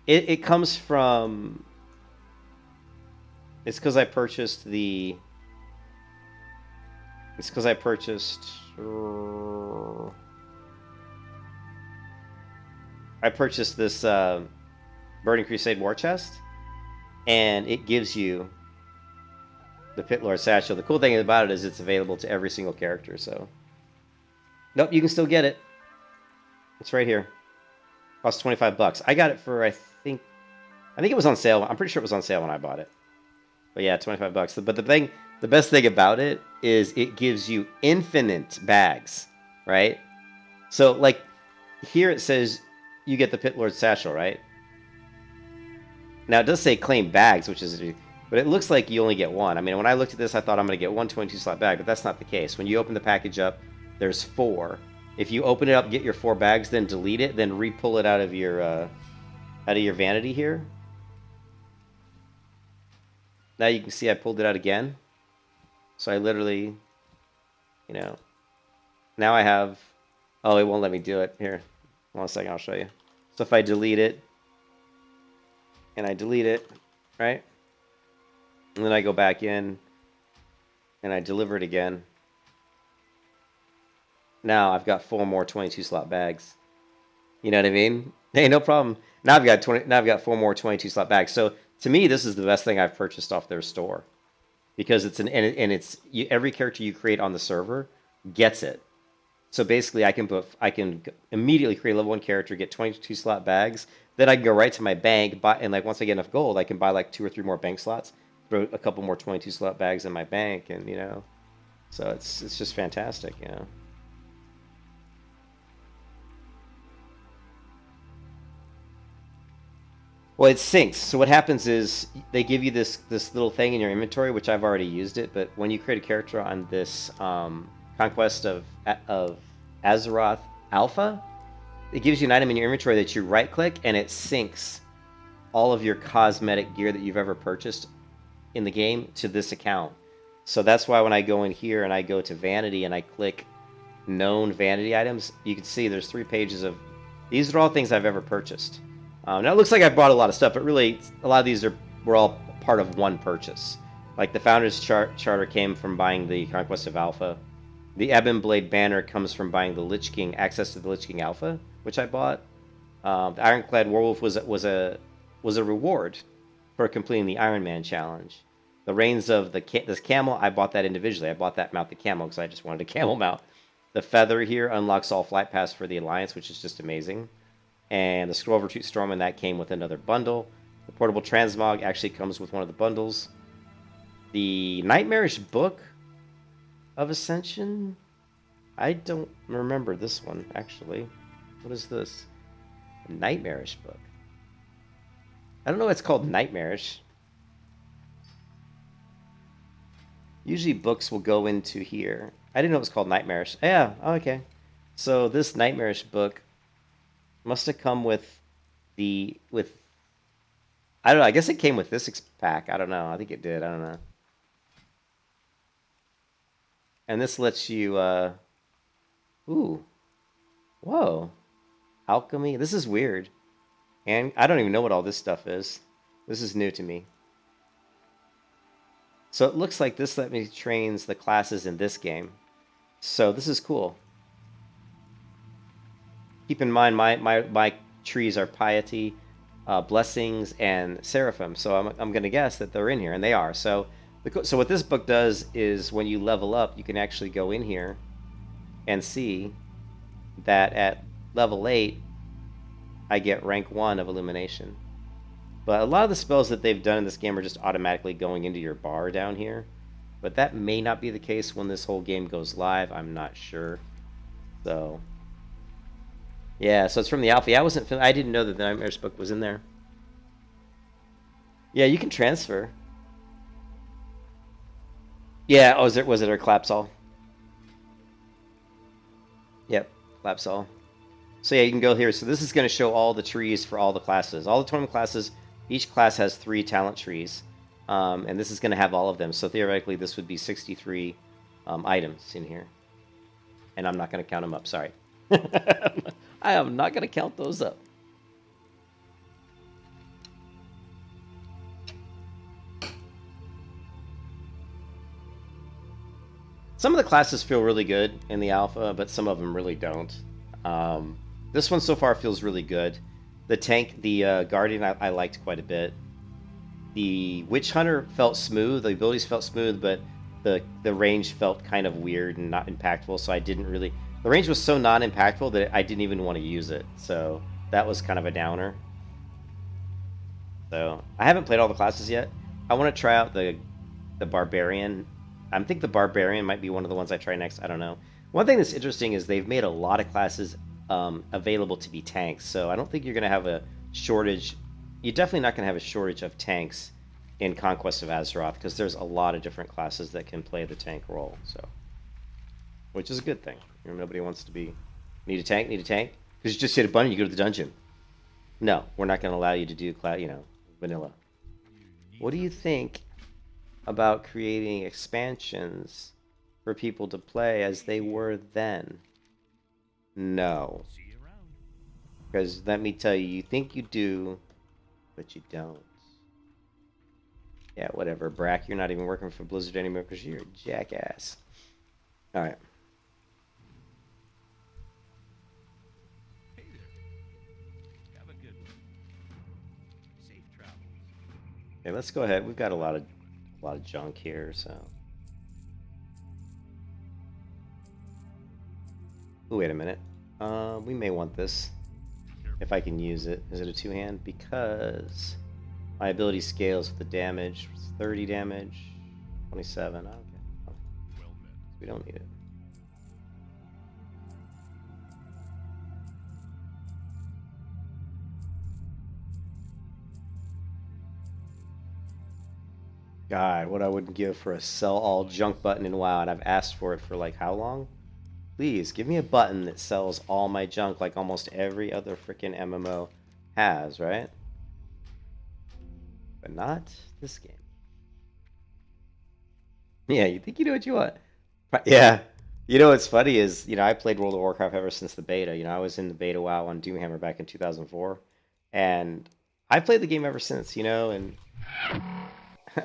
It comes from... It's because I purchased the... It's because I purchased... I purchased this Burning Crusade War Chest, and it gives you the Pit Lord Satchel. The cool thing about it is it's available to every single character, so... Nope, you can still get it. It's right here. Costs $25. I got it for, I think it was on sale. I'm pretty sure it was on sale when I bought it. But yeah, $25. But the best thing about it is it gives you infinite bags, right? So, like, here it says you get the Pit Lord Satchel, right? Now, it does say claim bags, which is... But it looks like you only get one. I mean, when I looked at this, I thought I'm going to get one 22-slot bag, but that's not the case. When you open the package up, there's 4. If you open it up, get your 4 bags, then delete it, then re-pull it out of your vanity here. Now you can see I pulled it out again. So I literally, you know, now I have... Oh, it won't let me do it. Here, 1 second, I'll show you. So if I delete it, and I delete it, right? And then I go back in, and I deliver it again. Now I've got 4 more 22-slot bags. You know what I mean? Hey, no problem. Now I've got 4 more 22-slot bags. So to me, this is the best thing I've purchased off their store, because it's every character you create on the server gets it. So basically, I can immediately create a level 1 character, get 22-slot bags. Then I can go right to my bank, and like once I get enough gold, I can buy like 2 or 3 more bank slots, throw a couple more 22-slot bags in my bank, and you know, so it's just fantastic, you know. Well, it syncs. So what happens is they give you this little thing in your inventory, which I've already used it. But when you create a character on this Conquest of Azeroth Alpha, it gives you an item in your inventory that you right-click, and it syncs all of your cosmetic gear that you've ever purchased in the game to this account. So that's why when I go in here and I go to vanity and I click known vanity items, you can see there's 3 pages of, these are all things I've ever purchased. Now it looks like I've bought a lot of stuff, but really a lot of these were all part of one purchase. Like the Founder's Charter came from buying the Conquest of Alpha. The Ebon Blade banner comes from buying the Lich King, access to the Lich King Alpha, which I bought. The Ironclad Werewolf was a reward for completing the Iron Man challenge. The Reins of this camel, I bought that individually. I bought that mount the camel because I just wanted a camel mount. The feather here unlocks all flight paths for the Alliance, which is just amazing. And the Scroll of Retreat Storm, and that came with another bundle. The Portable Transmog actually comes with one of the bundles. The Nightmarish book of Ascension, I don't remember this one, actually. What is this? A Nightmarish book. I don't know why it's called Nightmarish. Usually books will go into here. I didn't know it was called Nightmarish. Yeah, okay. So this Nightmarish book must have come with I don't know, I guess it came with this pack. I don't know. I think it did. I don't know. And this lets you, ooh. Whoa. Alchemy. This is weird. And I don't even know what all this stuff is. This is new to me. So it looks like this let me trains the classes in this game. So this is cool. Keep in mind, my trees are Piety, Blessings, and Seraphim. So I'm going to guess that they're in here, and they are. So what this book does is when you level up, you can actually go in here and see that at level 8, I get rank 1 of Illumination. But a lot of the spells that they've done in this game are just automatically going into your bar down here. But that may not be the case when this whole game goes live. I'm not sure. So, yeah, so it's from the alpha. Yeah, I didn't know that the Nightmarish book was in there. Yeah, you can transfer. Yeah, was it a Collapsol? Yep, Collapsol. So yeah, you can go here. So this is going to show all the trees for all the classes. All the tournament classes, each class has 3 talent trees. And this is going to have all of them. So theoretically, this would be 63 items in here. And I'm not going to count them up, sorry. I am not going to count those up. Some of the classes feel really good in the alpha, but some of them really don't. This one so far feels really good. The tank, the Guardian, I liked quite a bit. The Witch Hunter felt smooth. The abilities felt smooth, but the range felt kind of weird and not impactful, so I didn't really... The range was so non-impactful that I didn't even want to use it, so that was kind of a downer. So, I haven't played all the classes yet. I want to try out the Barbarian. I think the Barbarian might be one of the ones I try next. I don't know. One thing that's interesting is they've made a lot of classes available to be tanks, so I don't think you're going to have a shortage. You're definitely not going to have a shortage of tanks in Conquest of Azeroth, because there's a lot of different classes that can play the tank role, so, which is a good thing. You know, nobody wants to be, need a tank, because you just hit a button, you go to the dungeon. No, we're not going to allow you to do, vanilla. What do you think about creating expansions for people to play as they were then? No. Because let me tell you, you think you do, but you don't. Yeah, whatever. Brack, you're not even working for Blizzard anymore because you're a jackass. Alright. Hey there. Have a good one. Safe travels. Okay, let's go ahead. We've got a lot of junk here, so. Ooh, wait a minute. We may want this. If I can use it. Is it a 2-hand? Because my ability scales with the damage. 30 damage. 27. Okay. Well met. We don't need it. God, what I wouldn't give for a sell all junk button in WoW, and I've asked for it for like how long? Please, give me a button that sells all my junk like almost every other freaking MMO has, right? But not this game. Yeah, you think you know what you want. Yeah. You know what's funny is, I played World of Warcraft ever since the beta. I was in the beta WoW on Doomhammer back in 2004. And I played the game ever since, and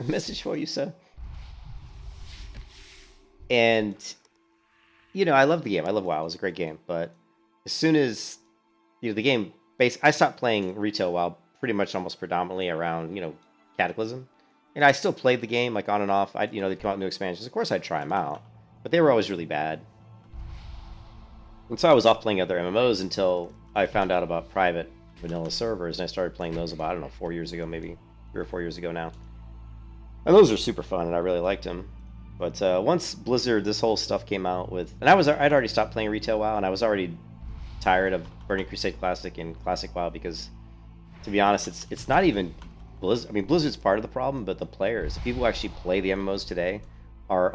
message for you, sir. And, I love the game. I love WoW. It was a great game. But as soon as, the game, I stopped playing retail WoW pretty much almost predominantly around, Cataclysm. And I still played the game, like, on and off. They'd come out with new expansions. Of course, I'd try them out. But they were always really bad. And so I was off playing other MMOs until I found out about private vanilla servers. And I started playing those about, I don't know, 4 years ago, maybe 3 or 4 years ago now. And those are super fun, and I really liked them. But once Blizzard, this whole stuff came out with... And I'd already stopped playing retail WoW, and I was already tired of Burning Crusade Classic and Classic WoW because, to be honest, it's not even Blizzard. I mean, Blizzard's part of the problem, but the players, the people who actually play the MMOs today, are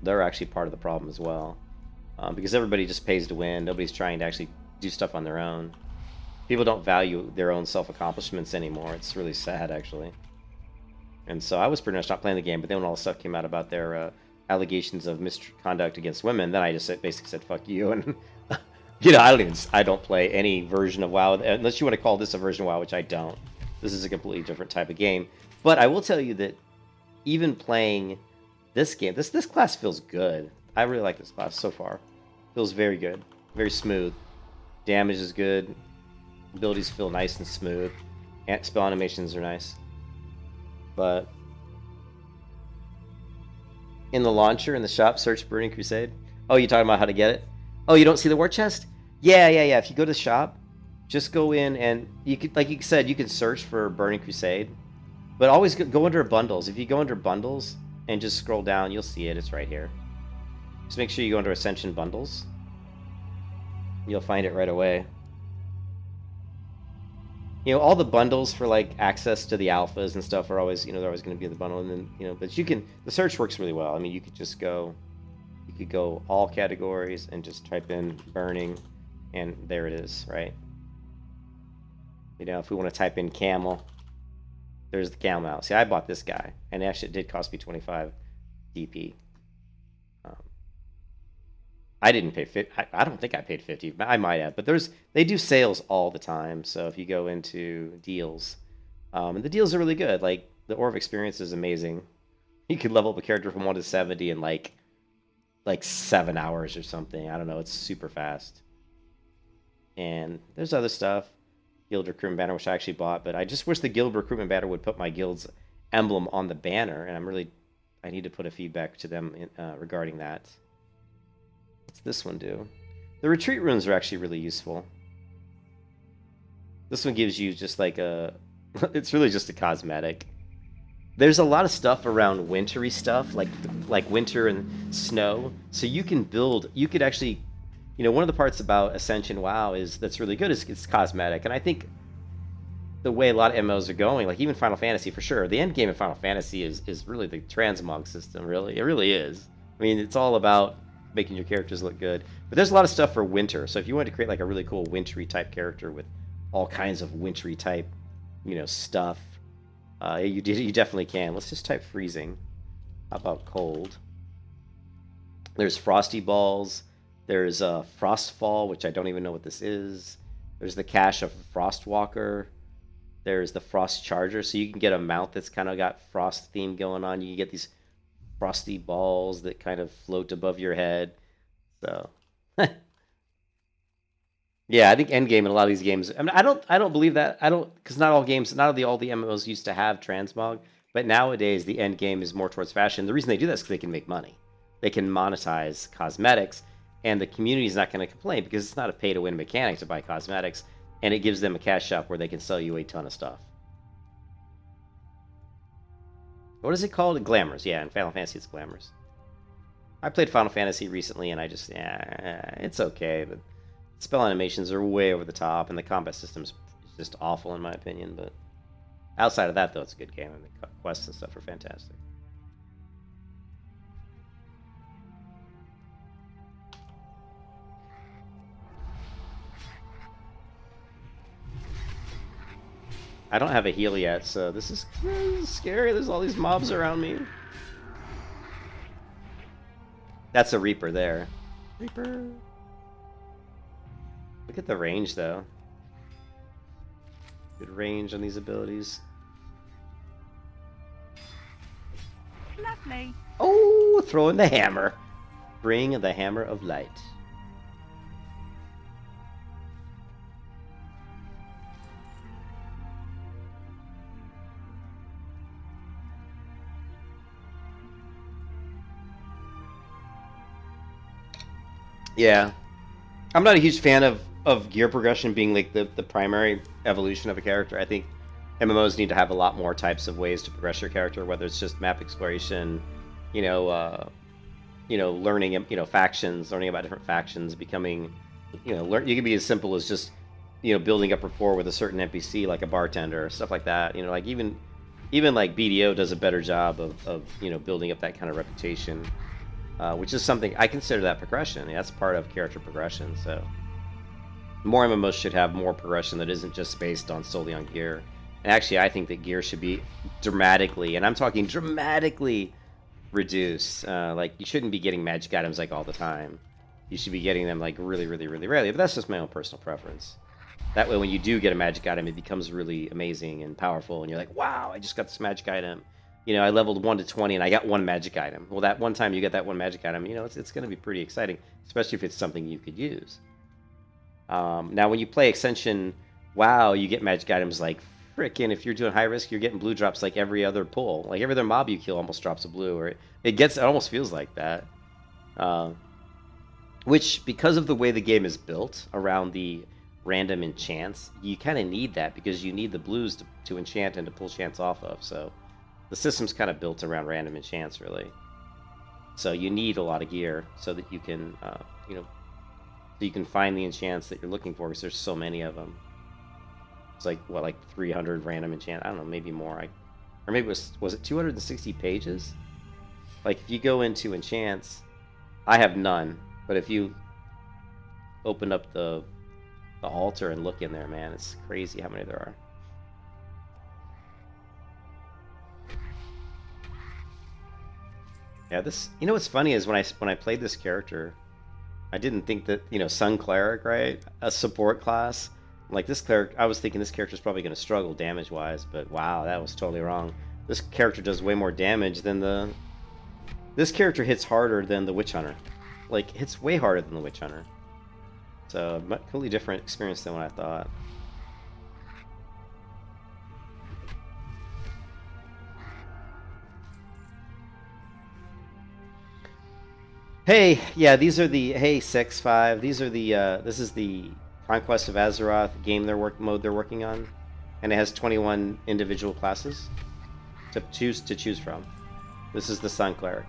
they're actually part of the problem as well. Because everybody just pays to win. Nobody's trying to actually do stuff on their own. People don't value their own self-accomplishments anymore. It's really sad, actually. And so I was pretty much not playing the game, but then when all the stuff came out about their allegations of misconduct against women, then I just basically said, fuck you. And, I don't play any version of WoW, unless you want to call this a version of WoW, which I don't. This is a completely different type of game. But I will tell you that even playing this game, this class feels good. I really like this class so far. Feels very good. Very smooth. Damage is good. Abilities feel nice and smooth. Spell animations are nice. But in the launcher, in the shop, search Burning Crusade. Oh, you talking about how to get it? Oh, you don't see the war chest? Yeah. If you go to the shop, just go in and you could, like you said, you can search for Burning Crusade. But always go under bundles. If you go under bundles and just scroll down, you'll see it. It's right here. Just make sure you go under Ascension bundles. You'll find it right away. All the bundles for like access to the alphas and stuff are always, they're always going to be in the bundle. And then, but the search works really well. I mean, you could go all categories and just type in burning, and there it is, right? If we want to type in camel, there's the camel out. See, I bought this guy, and actually it did cost me 25 DP. I didn't pay 50. I don't think I paid 50. I might have, but they do sales all the time. So if you go into deals, and the deals are really good. Like the Ore of Experience is amazing. You could level up a character from 1 to 70 in like 7 hours or something. I don't know. It's super fast. And there's other stuff. Guild Recruitment Banner, which I actually bought, but I just wish the Guild Recruitment Banner would put my guild's emblem on the banner, and I need to put a feedback to them regarding that. What's this one do? The retreat runes are actually really useful. This one gives you just like it's really just a cosmetic. There's a lot of stuff around wintry stuff, like winter and snow. So you could actually, one of the parts about Ascension WoW that's really good is it's cosmetic. And I think the way a lot of MMOs are going, like even Final Fantasy for sure, the end game of Final Fantasy is really the transmog system, really. It really is. I mean, it's all about making your characters look good. But there's a lot of stuff for winter. So if you wanted to create like a really cool wintry type character with all kinds of wintry type, stuff, you definitely can. Let's just type freezing. How about cold? There's frosty balls. There's Frostfall, which I don't even know what this is. There's the Cache of Frostwalker. There's the Frost Charger, so you can get a mount that's kind of got frost theme going on. You can get these frosty balls that kind of float above your head. So, yeah, I think endgame in a lot of these games. I mean, I don't believe that. Because not all the MMOs used to have transmog. But nowadays, the end game is more towards fashion. The reason they do that is because they can make money. They can monetize cosmetics, and the community is not going to complain because it's not a pay-to-win mechanic to buy cosmetics, and it gives them a cash shop where they can sell you a ton of stuff. What is it called? Glamours. Yeah, in Final Fantasy, it's Glamours. I played Final Fantasy recently, and it's okay, but spell animations are way over the top, and the combat system is just awful in my opinion. But outside of that, though, it's a good game, and the quests and stuff are fantastic. I don't have a heal yet, so this is scary. There's all these mobs around me. That's a Reaper there. Reaper. Look at the range, though. Good range on these abilities. Lovely. Oh, throw in the hammer. Bring the hammer of light. Yeah. I'm not a huge fan of gear progression being like the primary evolution of a character. I think MMOs need to have a lot more types of ways to progress your character, whether it's just map exploration, learning, factions, learning about different factions, becoming, you can be as simple as just, building up rapport with a certain NPC, like a bartender, stuff like that. Like even like BDO does a better job of building up that kind of reputation. Which is something I consider that progression. That's part of character progression. So more MMOs should have more progression that isn't just based on solely on gear. And actually, I think that gear should be dramatically, and I'm talking dramatically, reduced. Like you shouldn't be getting magic items like all the time. You should be getting them like really, really, really rarely. But that's just my own personal preference. That way, when you do get a magic item, it becomes really amazing and powerful, and you're like, "Wow, I just got this magic item." I leveled 1 to 20 and I got one magic item. Well, that one time you get that one magic item, it's going to be pretty exciting, especially if it's something you could use. Now, when you play Ascension, wow, you get magic items like frickin'. If you're doing high risk, you're getting blue drops like every other pull. Like every other mob you kill almost drops a blue, or it almost feels like that. Which, because of the way the game is built around the random enchants, you kind of need that because you need the blues to enchant and to pull chants off of. So the system's kind of built around random enchants, really. So you need a lot of gear so that you can, so you can find the enchants that you're looking for, because there's so many of them. It's like, what, like 300 random enchants? I don't know, maybe more. Or maybe was it 260 pages? Like, if you go into enchants, I have none, but if you open up the altar and look in there, man, it's crazy how many there are. Yeah, this. What's funny is when I played this character, I didn't think that Sun Cleric, right, a support class like this cleric. I was thinking this character's probably going to struggle damage wise, but wow, that was totally wrong. This character does way more damage than the. This character hits harder than the Witch Hunter, like hits way harder than the Witch Hunter. So completely different experience than what I thought. Hey, yeah, these are the 6-5. These are the this is the Conquest of Azeroth game mode they're working on, and it has 21 individual classes to choose from. This is the Sun Cleric.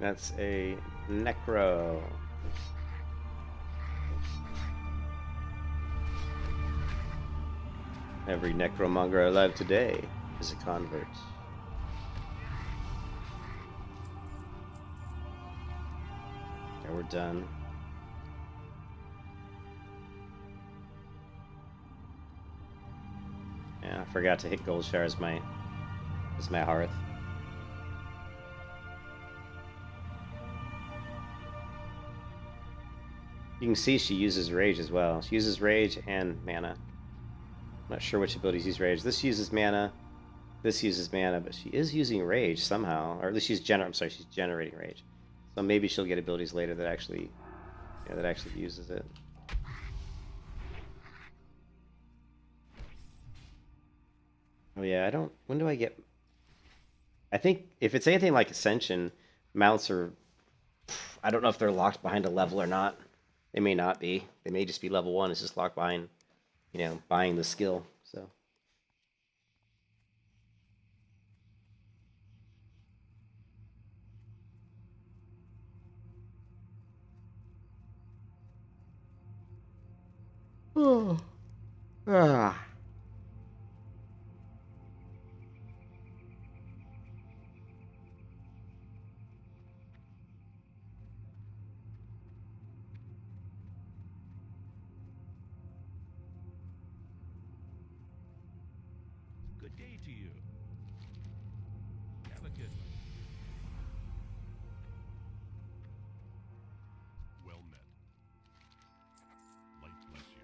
That's a Necro. Every Necromonger alive today is a convert. Okay, we're done. Yeah, I forgot to hit Goldshire as my hearth. You can see she uses Rage as well. She uses Rage and mana. I'm not sure which abilities use Rage. This uses mana. This uses mana, but she is using Rage somehow. Or at least she's generating Rage. So maybe she'll get abilities later that actually uses it. Oh yeah, I don't... When do I get... I think if it's anything like Ascension, mounts are... I don't know if they're locked behind a level or not. They may not be. They may just be level 1. It's just locked behind, buying the skill. So. Ah. Good day to you. Have a good one. Well met. Light bless you.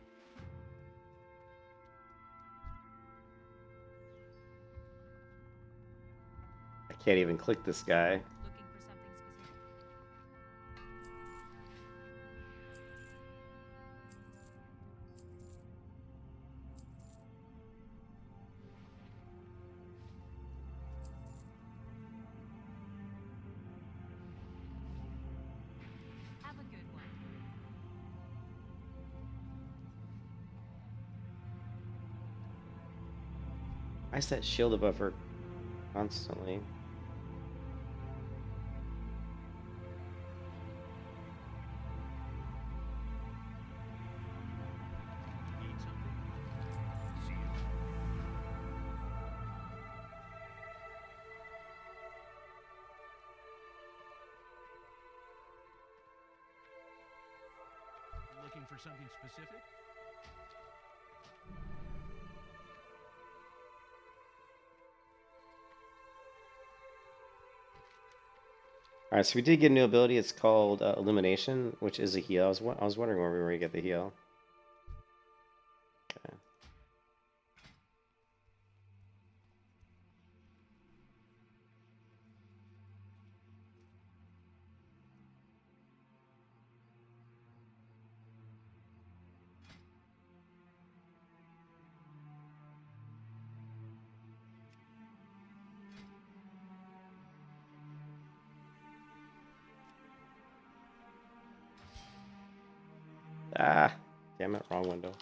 I can't even click this guy. Looking for something specific? Have a good one. I set shield above her constantly. Need something? See you. Looking for something specific? All right, so we did get a new ability. It's called Illumination, which is a heal. I was wondering where we were going to get the heal. Okay. Ah, damn it, wrong window.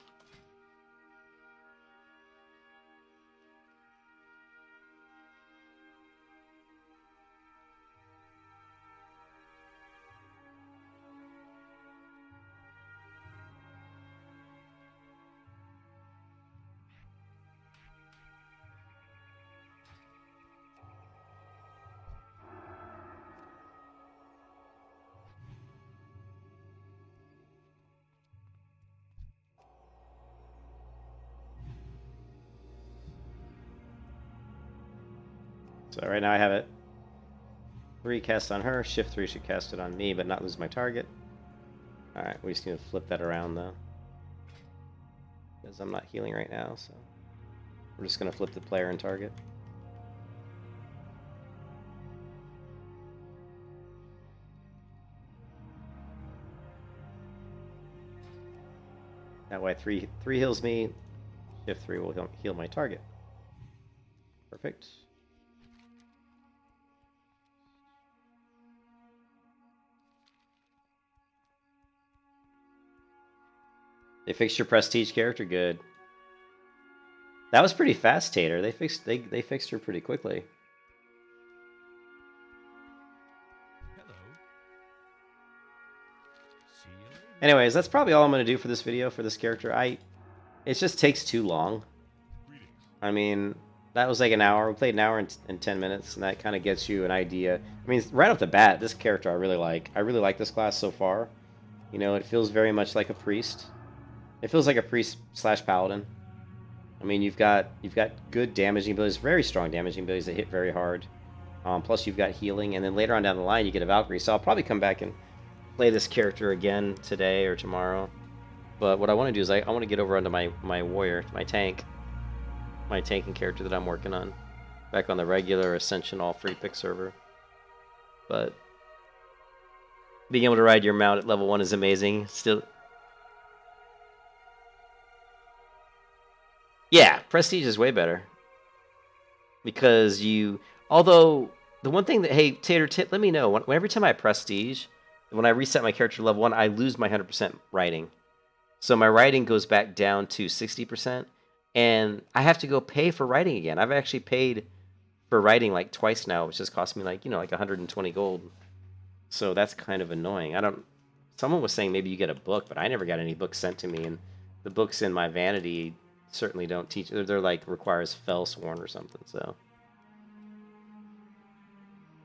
So right now I have it 3 cast on her, shift 3 should cast it on me, but not lose my target. Alright, we just need to flip that around though. Because I'm not healing right now, so we're just going to flip the player and target. That way 3 heals me, shift 3 will heal my target. Perfect. They fixed your prestige character, good. That was pretty fast, Tater. They fixed her pretty quickly. Hello. See you later. Anyways, that's probably all I'm going to do for this video for this character. It just takes too long. Greetings. I mean, that was like an hour. We played an hour and 10 minutes, and that kind of gets you an idea. I mean, right off the bat, this character I really like. I really like this class so far. You know, it feels very much like a priest. It feels like a priest / paladin. I mean, you've got good damaging abilities, very strong damaging abilities that hit very hard. Plus, you've got healing, and then later on down the line, you get a Valkyrie. So I'll probably come back and play this character again today or tomorrow. But what I want to do is I want to get over onto my warrior, my tanking character that I'm working on, back on the regular Ascension all free pick server. But being able to ride your mount at level 1 is amazing. Still. Yeah, Prestige is way better. Because although, the one thing that, hey, Tater, let me know, every time I Prestige, when I reset my character to level 1, I lose my 100% riding. So my riding goes back down to 60%, and I have to go pay for riding again. I've actually paid for riding like twice now, which has cost me like 120 gold. So that's kind of annoying. Someone was saying maybe you get a book, but I never got any books sent to me, and the books in my vanity certainly don't teach. They're like requires Fellsworn or something. So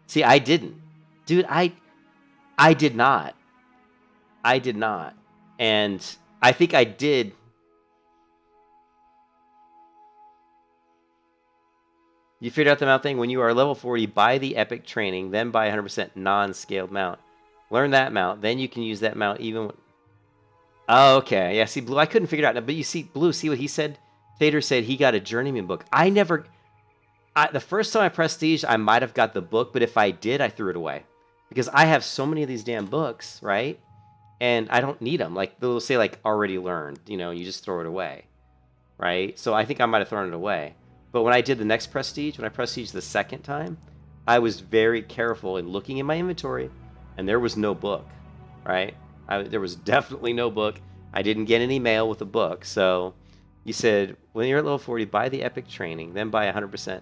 see, I didn't, dude. I did not. I did not, and I think I did. You figured out the mount thing? When you are level 40, buy the epic training, then buy 100% non-scaled mount. Learn that mount, then you can use that mount even when... Oh, okay. Yeah, see, Blue, I couldn't figure it out. But you see, Blue, see what he said? Tater said he got a Journeyman book. I never... the first time I prestiged, I might have got the book, but if I did, I threw it away. Because I have so many of these damn books, right? And I don't need them. Like, they'll say, like, already learned. You know, you just throw it away. Right? So I think I might have thrown it away. But when I did the next prestige, when I prestiged the second time, I was very careful in looking in my inventory, and there was no book, right? There was definitely no book. I didn't get any mail with a book. So you said, when you're at level 40, buy the epic training, then buy 100%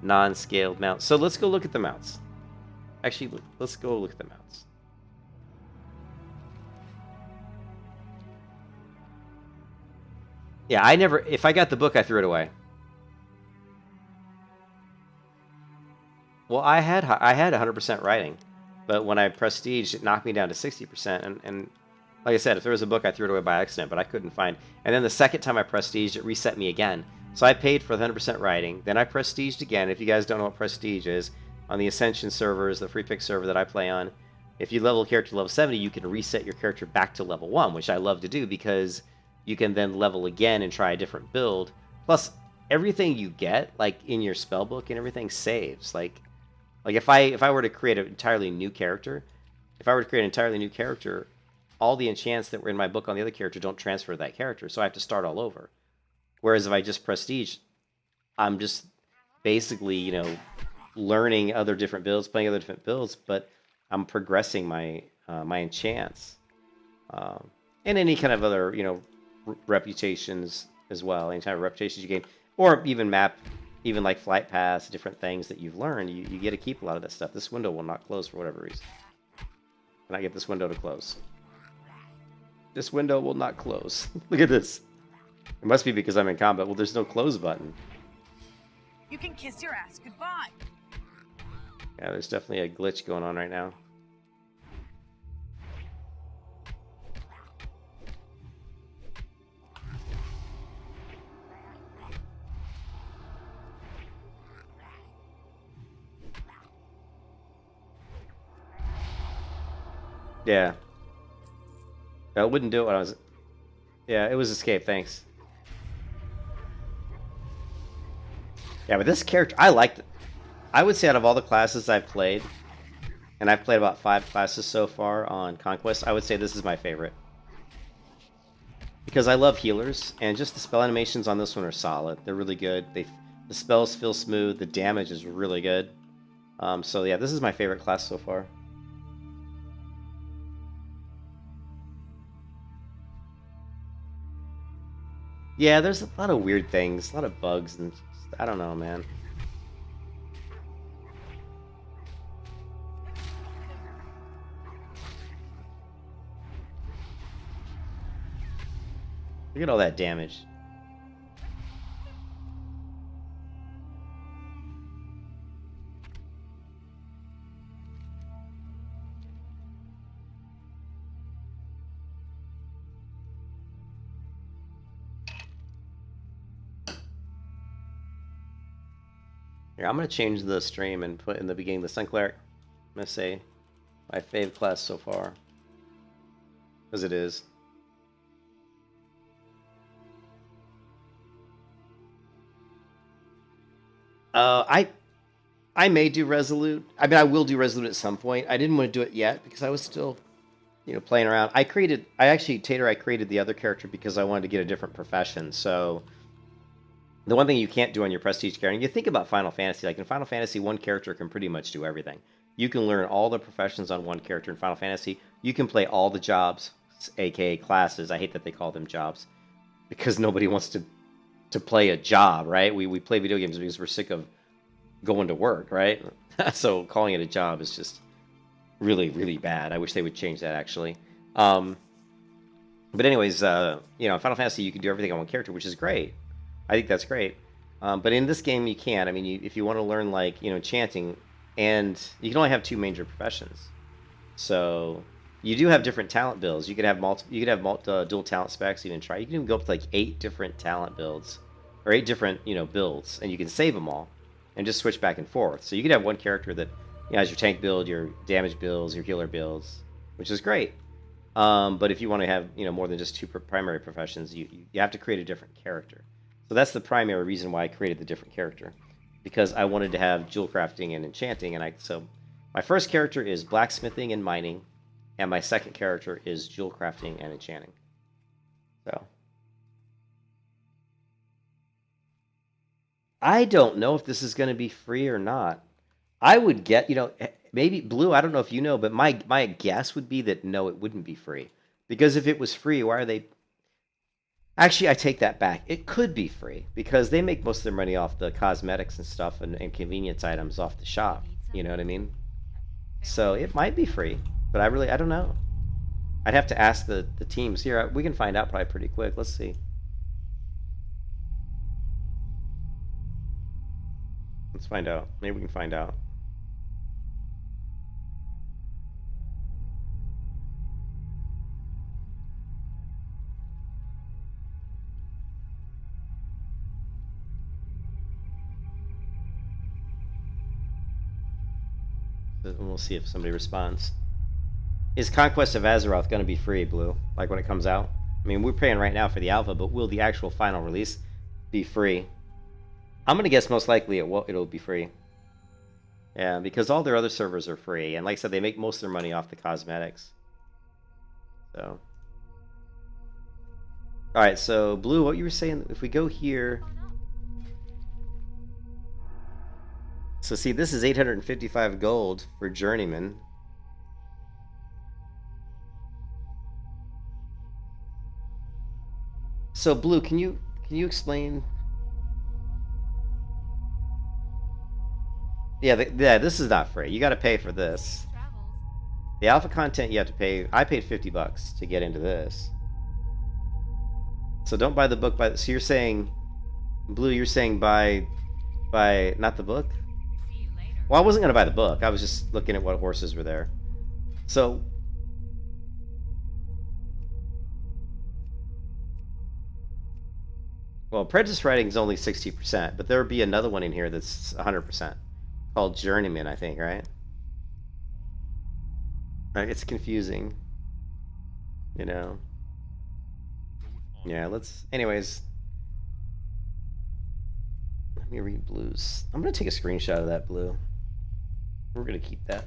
non-scaled mount. So let's go look at the mounts. Actually, let's go look at the mounts. Yeah, I never... If I got the book, I threw it away. Well, I had 100% writing, but when I prestiged, it knocked me down to 60%. And like I said, if there was a book, I threw it away by accident, but I couldn't find. And then the second time I prestiged, it reset me again. So I paid for the 100% writing. Then I prestiged again. If you guys don't know what prestige is, on the Ascension servers, the free pick server that I play on, if you level a character to level 70, you can reset your character back to level 1, which I love to do because you can then level again and try a different build. Plus, everything you get, like in your spellbook and everything, saves. Like if I were to create an entirely new character, all the enchants that were in my book on the other character don't transfer to that character, so I have to start all over. Whereas if I just prestige, I'm just basically, you know, learning other different builds, playing other different builds, but I'm progressing my my enchants and any kind of other, you know, reputations as well. Any type of reputations you gain, or even map. Even like flight paths, different things that you've learned, you get to keep a lot of that stuff. This window will not close for whatever reason. Can I get this window to close? This window will not close. Look at this. It must be because I'm in combat. Well, there's no close button. You can kiss your ass goodbye. Yeah, there's definitely a glitch going on right now. Yeah. I wouldn't do it when I was... Yeah, it was escape, thanks. Yeah, but this character, I liked it. I would say out of all the classes I've played, and I've played about 5 classes so far on Conquest, I would say this is my favorite. Because I love healers, and just the spell animations on this one are solid. They're really good. The spells feel smooth. The damage is really good. So yeah, this is my favorite class so far. Yeah, there's a lot of weird things, a lot of bugs, and I don't know, man. Look at all that damage. Here, I'm going to change the stream and put in the beginning the Sun Cleric. I'm going to say my fave class so far. Because it is. I may do Resolute. I mean, I will do Resolute at some point. I didn't want to do it yet because I was still, you know, playing around. I created the other character because I wanted to get a different profession. So the one thing you can't do on your prestige character, and you think about Final Fantasy, like in Final Fantasy, one character can pretty much do everything. You can learn all the professions on one character in Final Fantasy. You can play all the jobs, aka classes. I hate that they call them jobs because nobody wants to play a job, right? We play video games because we're sick of going to work, right? So calling it a job is just really, really bad. I wish they would change that, actually. But anyways, you know, in Final Fantasy you can do everything on one character, which is great. I think that's great. But in this game you can't. I mean, if you want to learn like, you know, enchanting, and you can only have 2 major professions. So you do have different talent builds. You could have dual talent specs. You can try. You can even go up to like 8 different talent builds, or 8 different, you know, builds, and you can save them all, and just switch back and forth. So you could have one character that, you know, has your tank build, your damage builds, your healer builds, which is great. But if you want to have, you know, more than just 2 primary professions, you have to create a different character. So that's the primary reason why I created the different character, because I wanted to have jewel crafting and enchanting, and so my first character is blacksmithing and mining, and my second character is jewel crafting and enchanting. So I don't know if this is going to be free or not. I would get, you know, maybe Blue, I don't know if you know, but my guess would be that no, it wouldn't be free. Because if it was free, why are they... Actually, I take that back. It could be free, because they make most of their money off the cosmetics and stuff and convenience items off the shop. You know what I mean? So it might be free, but I don't know. I'd have to ask the teams. Here, we can find out probably pretty quick. Let's see. Let's find out. Maybe we can find out. And we'll see if somebody responds. Is Conquest of Azeroth going to be free, Blue? Like when it comes out? I mean, we're paying right now for the alpha, but will the actual final release be free? I'm going to guess most likely it'll be free. Yeah, because all their other servers are free. And like I said, they make most of their money off the cosmetics. So. Alright, so Blue, what you were saying, if we go here... So see, this is 855 gold for Journeyman. So Blue, can you explain? Yeah, this is not free. You got to pay for this. The alpha content you have to pay. I paid $50 to get into this. So don't buy the book. So you're saying, Blue, you're saying buy not the book? Well, I wasn't going to buy the book. I was just looking at what horses were there. So... Well, Apprentice Writing is only 60%, but there would be another one in here that's 100%. Called Journeyman, I think, right? Right, it's confusing. You know? Yeah, let's... Anyways... Let me read Blue's. I'm going to take a screenshot of that, Blue. We're going to keep that.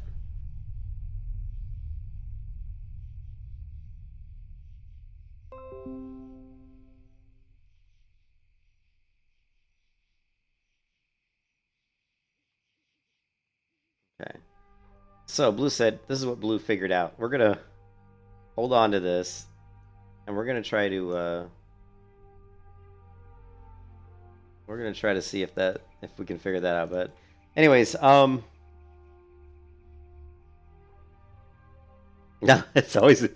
Okay. So, Blue said, this is what Blue figured out. We're going to hold on to this, and we're going to try to, we're going to try to see if we can figure that out. But anyways, no, it's always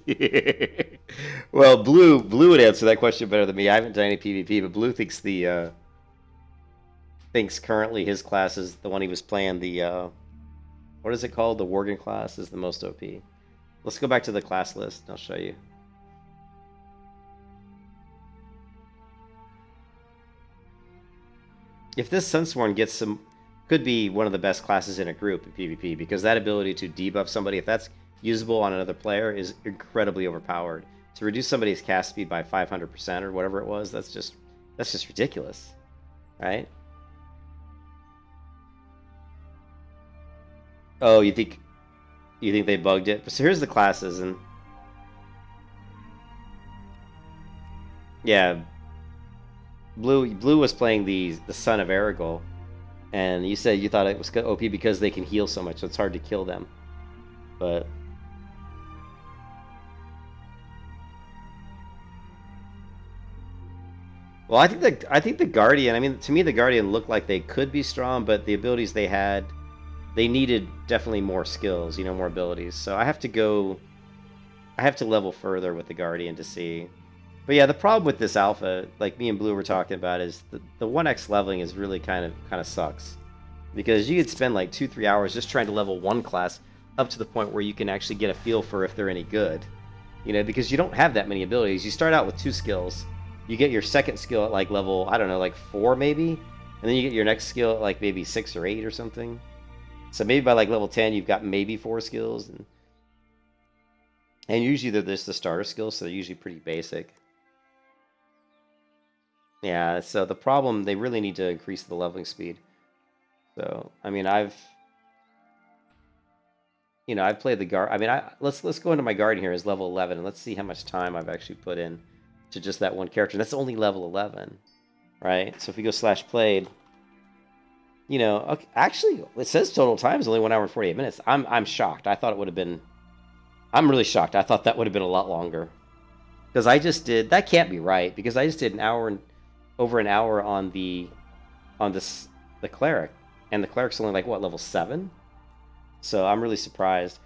well, Blue would answer that question better than me. I haven't done any PvP, but Blue thinks thinks currently his class is the one he was playing, the what is it called? The Worgen class is the most OP. Let's go back to the class list. I'll show you. If this Sunsworn gets some, could be one of the best classes in a group in PvP, because that ability to debuff somebody, if that's usable on another player, is incredibly overpowered. To reduce somebody's cast speed by 500% or whatever it was, that's just ridiculous, right? Oh, you think they bugged it? So here's the classes, and yeah, Blue was playing the Son of Aragorn, and you said you thought it was OP because they can heal so much, so it's hard to kill them. But well, I think the Guardian. I mean, to me, the Guardian looked like they could be strong, but the abilities they had, they needed definitely more skills, you know, more abilities. So I have to level further with the Guardian to see. But yeah, the problem with this alpha, like me and Blue were talking about, is the 1x leveling is really kind of sucks. Because you could spend like 2-3 hours just trying to level one class up to the point where you can actually get a feel for if they're any good. You know, because you don't have that many abilities. You start out with 2 skills. You get your second skill at like level, I don't know, like 4 maybe? And then you get your next skill at like maybe 6 or 8 or something. So maybe by like level 10 you've got maybe 4 skills. And usually they're just the starter skills, so they're usually pretty basic. Yeah, so the problem, they really need to increase the leveling speed. So, I mean, I've played the guard. I mean, let's go into my guardian here as level 11, and let's see how much time I've actually put in to just that one character. And that's only level 11, right? So if we go /played, you know, okay, actually, it says total time is only 1 hour and 48 minutes. I'm shocked. I thought it would have been. I'm really shocked. I thought that would have been a lot longer, because I just did. That can't be right, because I just did over an hour on the cleric, and the cleric's only like what, level 7? So I'm really surprised.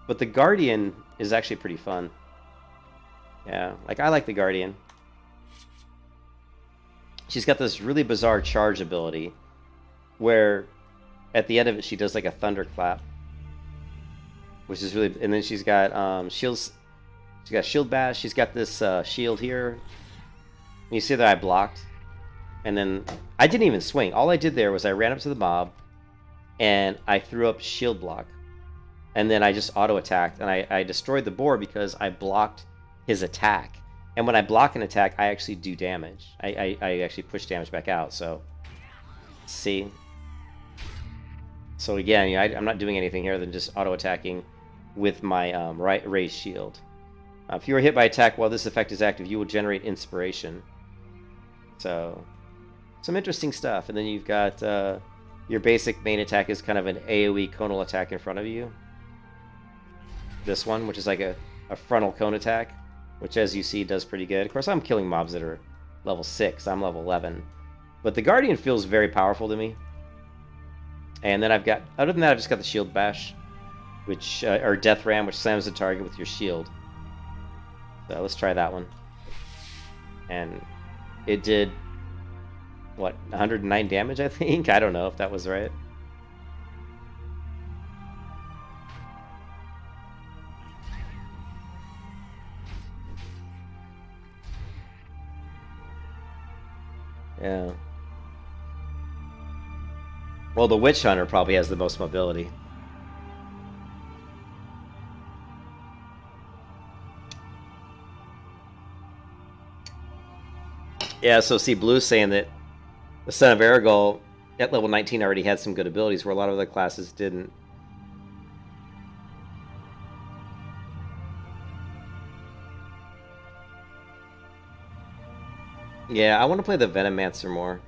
But the guardian is actually pretty fun. Yeah, like I like the guardian. She's got this really bizarre charge ability, where at the end of it she does like a thunderclap, which is really. And then she's got shields. She's got shield bash. She's got this shield here. You see that I blocked, and then I didn't even swing. All I did there was I ran up to the mob, and I threw up shield block, and then I just auto attacked, and I destroyed the boar because I blocked his attack. And when I block an attack, I actually do damage. I actually push damage back out. So, see. So again, you know, I'm not doing anything here than just auto attacking with my raised shield. If you are hit by attack while this effect is active, you will generate inspiration. So, some interesting stuff. And then you've got your basic main attack is kind of an AoE conal attack in front of you. This one, which is like a frontal cone attack, which as you see does pretty good. Of course, I'm killing mobs that are level 6. I'm level 11. But the Guardian feels very powerful to me. And then I've got, other than that, I've just got the Shield Bash, which or Death Ram, which slams the target with your shield. So let's try that one. And it did, what, 109 damage, I think? I don't know if that was right. Yeah. Well, the Witch Hunter probably has the most mobility. Yeah, so see, Blue's saying that the Son of Aragorn at level 19 already had some good abilities where a lot of other classes didn't. Yeah, I want to play the Venomancer more.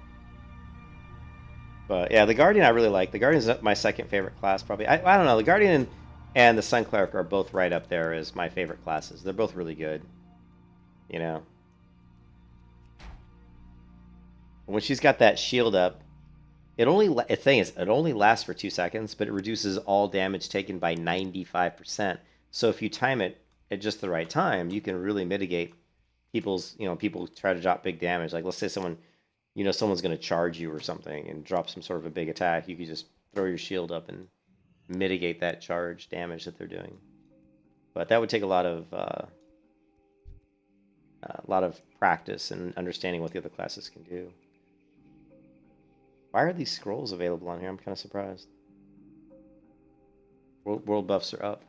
But yeah, the Guardian I really like. The Guardian's my second favorite class, probably. I don't know. The Guardian and the Sun Cleric are both right up there as my favorite classes. They're both really good. You know. When she's got that shield up, it only lasts for 2 seconds, but it reduces all damage taken by 95%. So if you time it at just the right time, you can really mitigate people's, people try to drop big damage. Like, let's say someone's going to charge you or something and drop some sort of a big attack. You could just throw your shield up and mitigate that charge damage that they're doing. But that would take a lot of practice and understanding what the other classes can do. Why are these scrolls available on here? I'm kind of surprised. World buffs are up.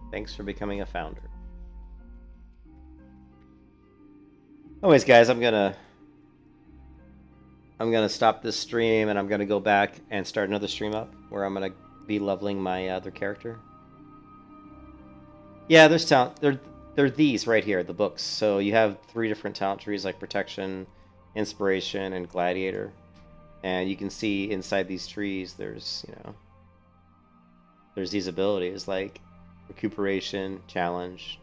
Thanks for becoming a founder. Anyways, guys, I'm gonna stop this stream and I'm gonna go back and start another stream up where I'm gonna be leveling my other character. Yeah, there's talent. they're these right here, the books. So you have 3 different talent trees like Protection, Inspiration, and Gladiator. And you can see inside these trees there's, you know, there's these abilities like Recuperation, Challenge,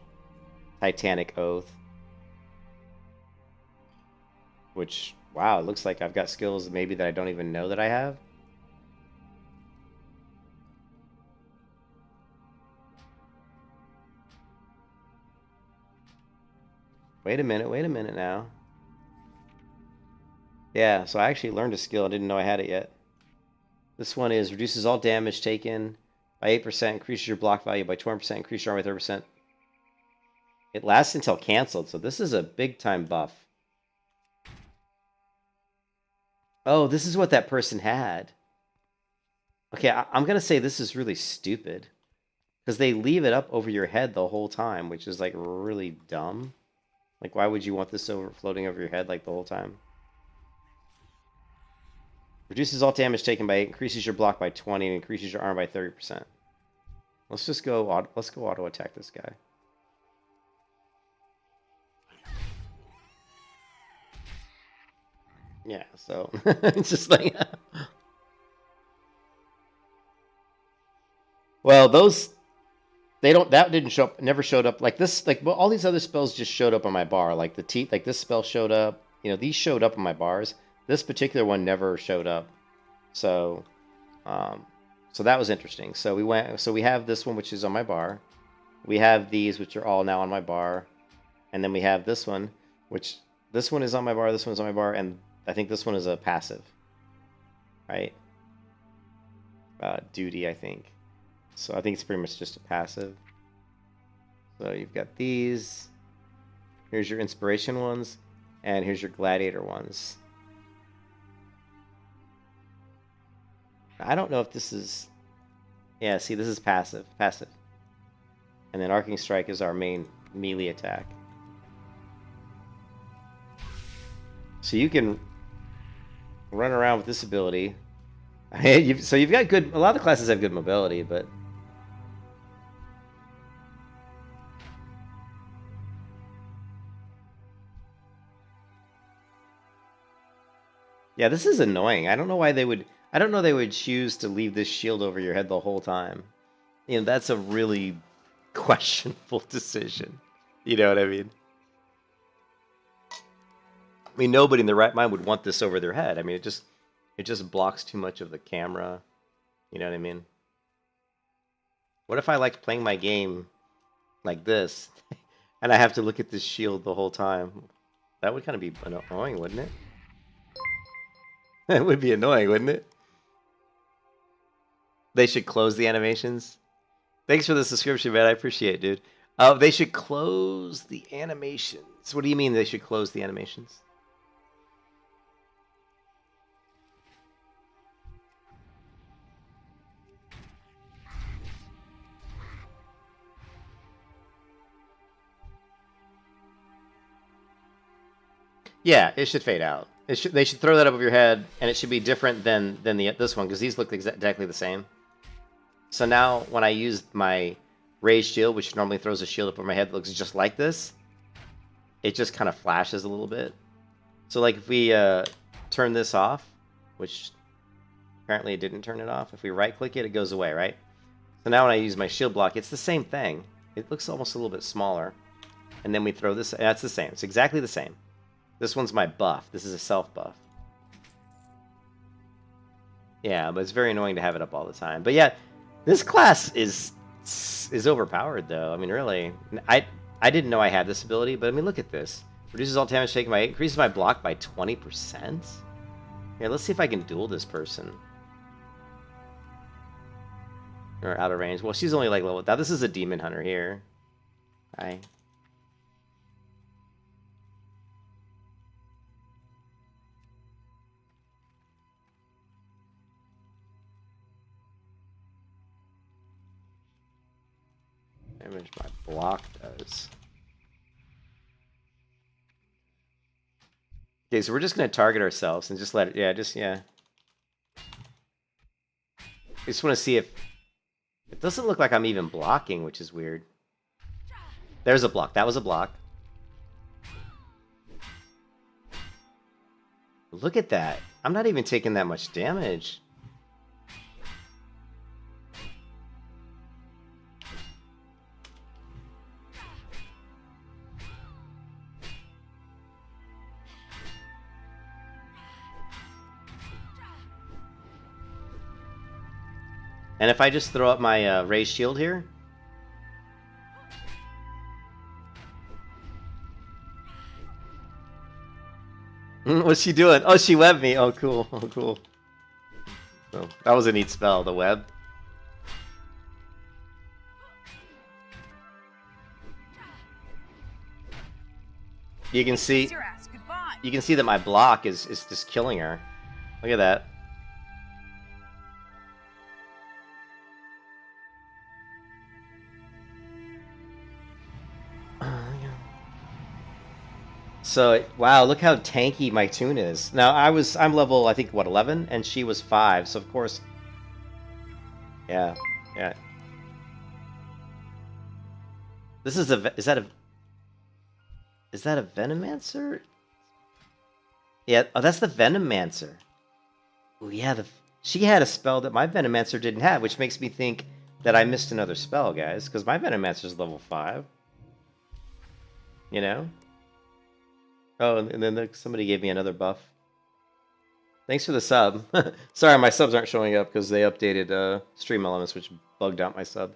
Titanic Oath. Which, wow, it looks like I've got skills maybe that I don't even know that I have. Wait a minute now. Yeah, so I actually learned a skill. I didn't know I had it yet. This one is reduces all damage taken by 8%, increases your block value by 20%, increases your armor by 30%. It lasts until canceled, so this is a big time buff. Oh, this is what that person had. Okay, I'm going to say this is really stupid. Because they leave it up over your head the whole time, which is like really dumb. Like, why would you want this floating over your head like the whole time? Reduces all damage taken by 8, increases your block by 20, and increases your armor by 30%. Let's just go. Let's go auto attack this guy. Yeah. So it's just like. Well, those. They don't. That didn't show up. Never showed up like this. Like all these other spells just showed up on my bar. Like the teeth. Like this spell showed up. You know, these showed up on my bars. This particular one never showed up. So, so that was interesting. So we went. So we have this one, which is on my bar. We have these, which are all now on my bar, and then we have this one, which this one is on my bar. This one's on my bar, and I think this one is a passive. Right. Duty, I think. So I think it's pretty much just a passive. So you've got these. Here's your inspiration ones, and here's your gladiator ones. I don't know if this is... Yeah, see, this is passive. Passive. And then Arcing Strike is our main melee attack. So you can run around with this ability. So you've got good... A lot of the classes have good mobility, but... Yeah, this is annoying. I don't know why they would... I don't know they would choose to leave this shield over your head the whole time. You know, that's a really questionable decision. You know what I mean? I mean, nobody in their right mind would want this over their head. I mean, it just blocks too much of the camera. You know what I mean? What if I like playing my game like this, and I have to look at this shield the whole time? That would kind of be annoying, wouldn't it? It would be annoying, wouldn't it? They should close the animations. Thanks for the subscription, man. I appreciate it, dude. They should close the animations. What do you mean they should close the animations? Yeah, it should fade out. They should throw that up over your head, and it should be different than this one, because these look exactly the same. So now, when I use my raised shield, which normally throws a shield up over my head that looks just like this, it just kind of flashes a little bit. So like if we turn this off, which apparently it didn't turn it off, if we right-click it, it goes away, right? So now when I use my shield block, it's the same thing. It looks almost a little bit smaller. And then we throw this, that's the same. It's exactly the same. This one's my buff. This is a self buff. Yeah, but it's very annoying to have it up all the time. But yeah, this class is overpowered though. I mean, really, I didn't know I had this ability, but I mean, look at this. Reduces all damage taken by 8, increases my block by 20%. Here, let's see if I can duel this person. Or out of range. Well, she's only like level. Now this is a demon hunter here. Hi. Damage my block does. Okay, so we're just going to target ourselves and just let it, yeah. I just want to see if... It doesn't look like I'm even blocking, which is weird. There's a block. That was a block. Look at that. I'm not even taking that much damage. And if I just throw up my raised shield here. What's she doing? Oh, she webbed me. Oh, cool. Oh, cool. So, that was a neat spell, the web. You can see. Kiss your ass goodbye. You can see that my block is just killing her. Look at that. So, wow, look how tanky my tune is. Now, I'm level, I think, what, 11? And she was 5, so of course... Yeah, yeah. This is a... Is that a Venomancer? Yeah, oh, that's the Venomancer. Oh, yeah, she had a spell that my Venomancer didn't have, which makes me think that I missed another spell, guys, because my Venomancer's level 5. You know? Oh, and then somebody gave me another buff. Thanks for the sub. Sorry, my subs aren't showing up because they updated Stream Elements, which bugged out my sub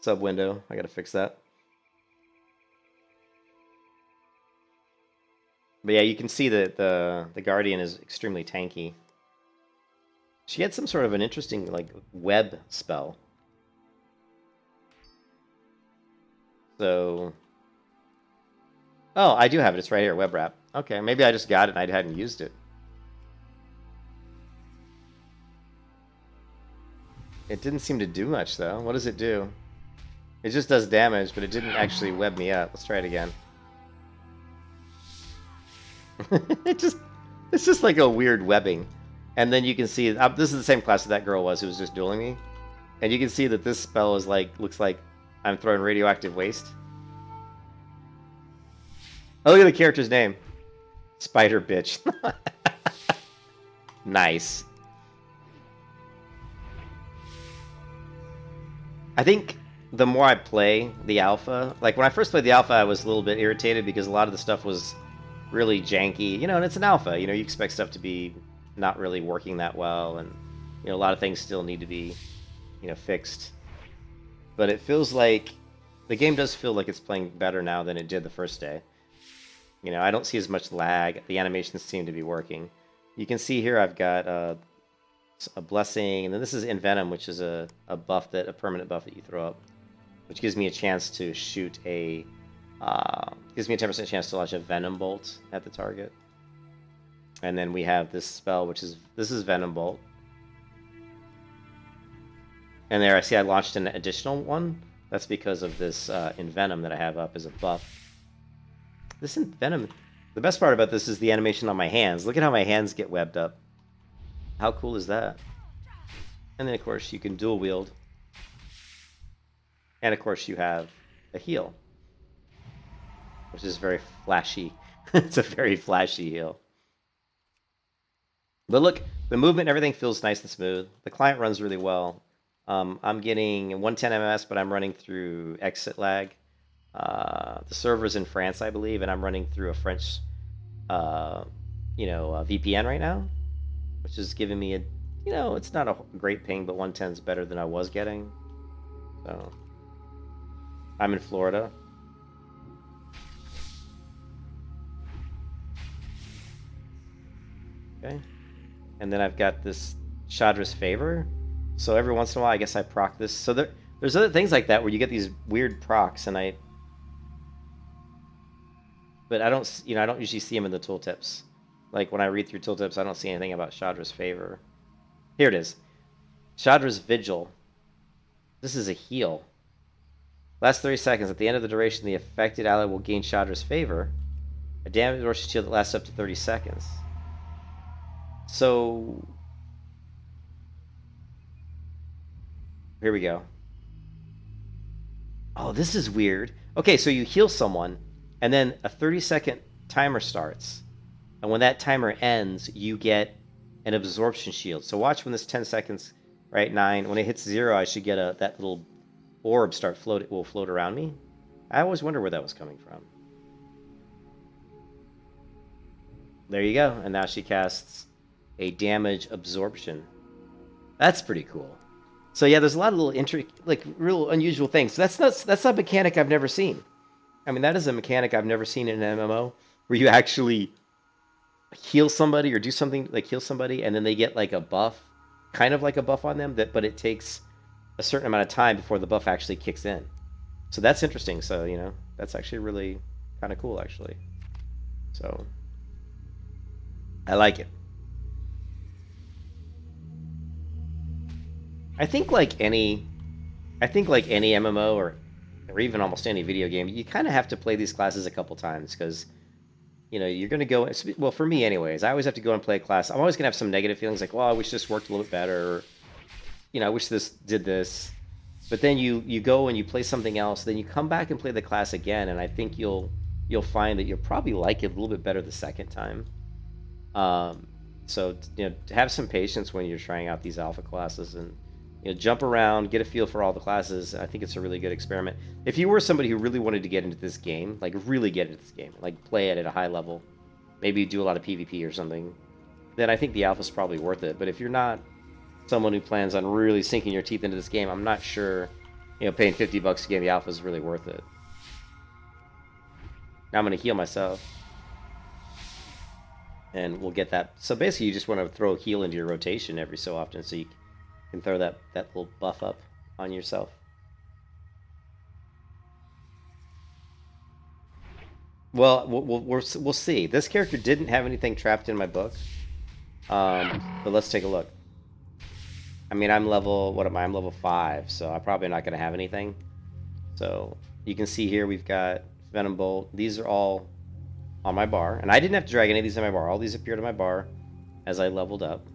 window. I gotta fix that. But yeah, you can see that the Guardian is extremely tanky. She had some sort of an interesting like web spell. So, oh, I do have it. It's right here, web wrap. Okay, maybe I just got it and I hadn't used it. It didn't seem to do much though. What does it do? It just does damage, but it didn't actually web me up. Let's try it again. It's just like a weird webbing. And then you can see, this is the same class that that girl was who was just dueling me. And you can see that this spell is like, looks like I'm throwing radioactive waste. Oh, look at the character's name. Spider Bitch. Nice. I think the more I play the alpha, like when I first played the alpha, I was a little bit irritated because a lot of the stuff was really janky, you know, and it's an alpha, you know, you expect stuff to be not really working that well, and, you know, a lot of things still need to be, you know, fixed. But it feels like, the game does feel like it's playing better now than it did the first day. You know, I don't see as much lag, the animations seem to be working. You can see here I've got a blessing, and then this is Envenom, which is a permanent buff that you throw up, which gives me a chance to shoot a, gives me a 10% chance to launch a Venom Bolt at the target. And then we have this spell, which is, this is Venom Bolt. And there, I see I launched an additional one. That's because of this Envenom that I have up as a buff. This Envenom, the best part about this is the animation on my hands. Look at how my hands get webbed up. How cool is that? And then, of course, you can dual wield. And, of course, you have a heal, which is very flashy. It's a very flashy heal. But look, the movement and everything feels nice and smooth. The client runs really well. I'm getting 110 ms, but I'm running through exit lag. The server's in France, I believe, and I'm running through a French, VPN right now, which is giving me a, you know, it's not a great ping, but 110 is better than I was getting. So, I'm in Florida. Okay. And then I've got this Chadra's Favor. So every once in a while, I guess I proc this. So there's other things like that where you get these weird procs, and but I don't usually see them in the tooltips. Like when I read through tooltips, I don't see anything about Chadra's Favor. Here it is. Chadra's Vigil. This is a heal. Last 30 seconds. At the end of the duration, the affected ally will gain Chadra's Favor. A damage or shield that lasts up to 30 seconds. So here we go. Oh, this is weird. Okay, so you heal someone, and then a 30-second timer starts. And when that timer ends, you get an absorption shield. So watch when this 10 seconds, right, 9, when it hits 0, I should get that little orb will float around me. I always wonder where that was coming from. There you go. And now she casts a damage absorption. That's pretty cool. So yeah, there's a lot of little real unusual things. So that's a mechanic I've never seen. I mean, that is a mechanic I've never seen in an MMO where you actually heal somebody or do something like heal somebody and then they get like a buff, kind of like a buff on them, but it takes a certain amount of time before the buff actually kicks in. So that's interesting. So, you know, that's actually really kind of cool, actually. So I like it. I think like any MMO or even almost any video game, you kind of have to play these classes a couple times because, you know, you're going to go, well, for me anyways, I always have to go and play a class. I'm always going to have some negative feelings like, well, I wish this worked a little bit better, or, you know, I wish this did this. But then you go and you play something else, then you come back and play the class again, and I think you'll find that you'll probably like it a little bit better the second time. So, you know, to have some patience when you're trying out these alpha classes and, you know, jump around, get a feel for all the classes. I think it's a really good experiment. If you were somebody who really wanted to get into this game, like really get into this game, like play it at a high level, maybe do a lot of PvP or something, then I think the alpha's probably worth it. But if you're not someone who plans on really sinking your teeth into this game, I'm not sure, you know, paying $50 to get the alpha is really worth it. Now I'm going to heal myself. And we'll get that. So basically, you just want to throw a heal into your rotation every so often so you can throw that little buff up on yourself. Well, we'll see. This character didn't have anything trapped in my book. But let's take a look. I mean, I'm level 5, so I'm probably not going to have anything. So you can see here we've got Venom Bolt. These are all on my bar. And I didn't have to drag any of these on my bar. All these appeared on my bar as I leveled up.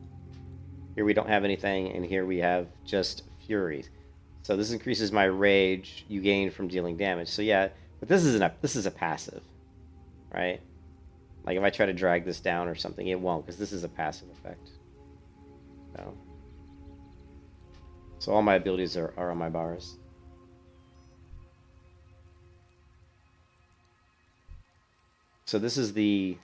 Here we don't have anything, and here we have just Fury. So this increases my rage you gain from dealing damage. So yeah, but this is a passive, right? Like if I try to drag this down or something, it won't, because this is a passive effect. So all my abilities are on my bars. So this is the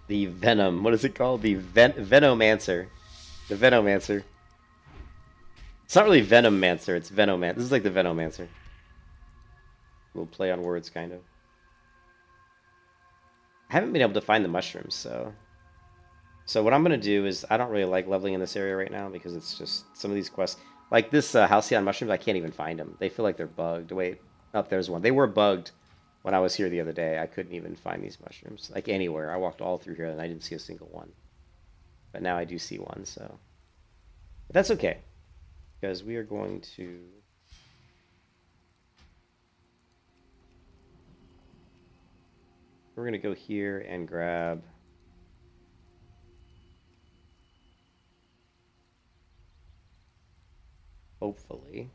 Venom. What is it called? The Venomancer. The Venomancer. It's not really Venomancer. It's Venomancer. This is like the Venomancer. We'll play on words, kind of. I haven't been able to find the mushrooms, so what I'm going to do is, I don't really like leveling in this area right now because it's just some of these quests. Like this Halcyon mushrooms, I can't even find them. They feel like they're bugged. Wait, oh, there's one. They were bugged when I was here the other day. I couldn't even find these mushrooms, like anywhere. I walked all through here and I didn't see a single one. But now I do see one, so. But that's okay, because we are going to... We're going to go here and grab... Hopefully.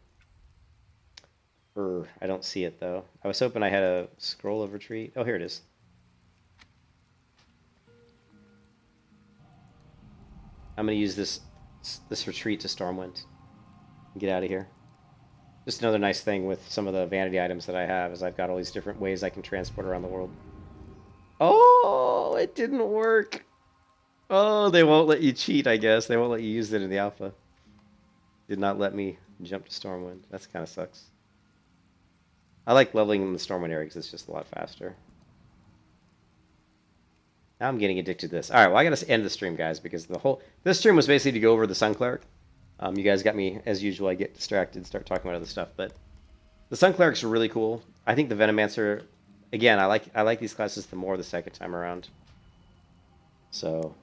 I don't see it, though. I was hoping I had a scroll of retreat. Oh, here it is. I'm going to use this retreat to Stormwind and get out of here. Just another nice thing with some of the vanity items that I have is I've got all these different ways I can transport around the world. Oh, it didn't work. Oh, they won't let you cheat, I guess. They won't let you use it in the alpha. Did not let me jump to Stormwind. That kind of sucks. I like leveling in the Stormwind area because it's just a lot faster. Now I'm getting addicted to this. All right, well, I got to end the stream, guys, because this stream was basically to go over the Sun Cleric. You guys got me, as usual. I get distracted and start talking about other stuff, but the Sun Clerics are really cool. I think the Venomancer, again, I like these classes the more the second time around. So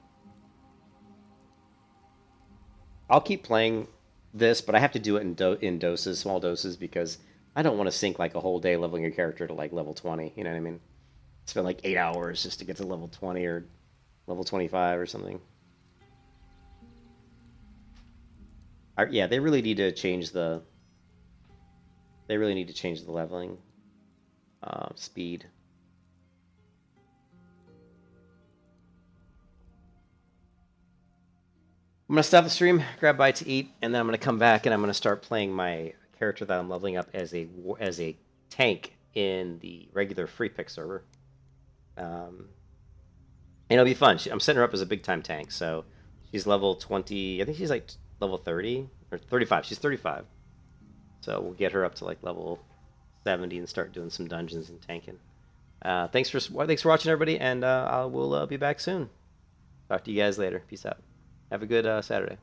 I'll keep playing this, but I have to do it in doses, small doses, because I don't want to sink like a whole day leveling your character to like level 20. You know what I mean? Spend like 8 hours just to get to level 20 or level 25 or something. Yeah, they really need to change the They really need to change the leveling speed. I'm going to stop the stream, grab a bite to eat, and then I'm going to come back and I'm going to start playing my character that I'm leveling up as a tank in the regular free pick server. And it'll be fun. I'm setting her up as a big time tank, so she's level 20. I think she's like level 30 or 35. She's 35. So we'll get her up to like level 70 and start doing some dungeons and tanking. Thanks for watching, everybody, and I will be back soon. Talk to you guys later. Peace out. Have a good Saturday.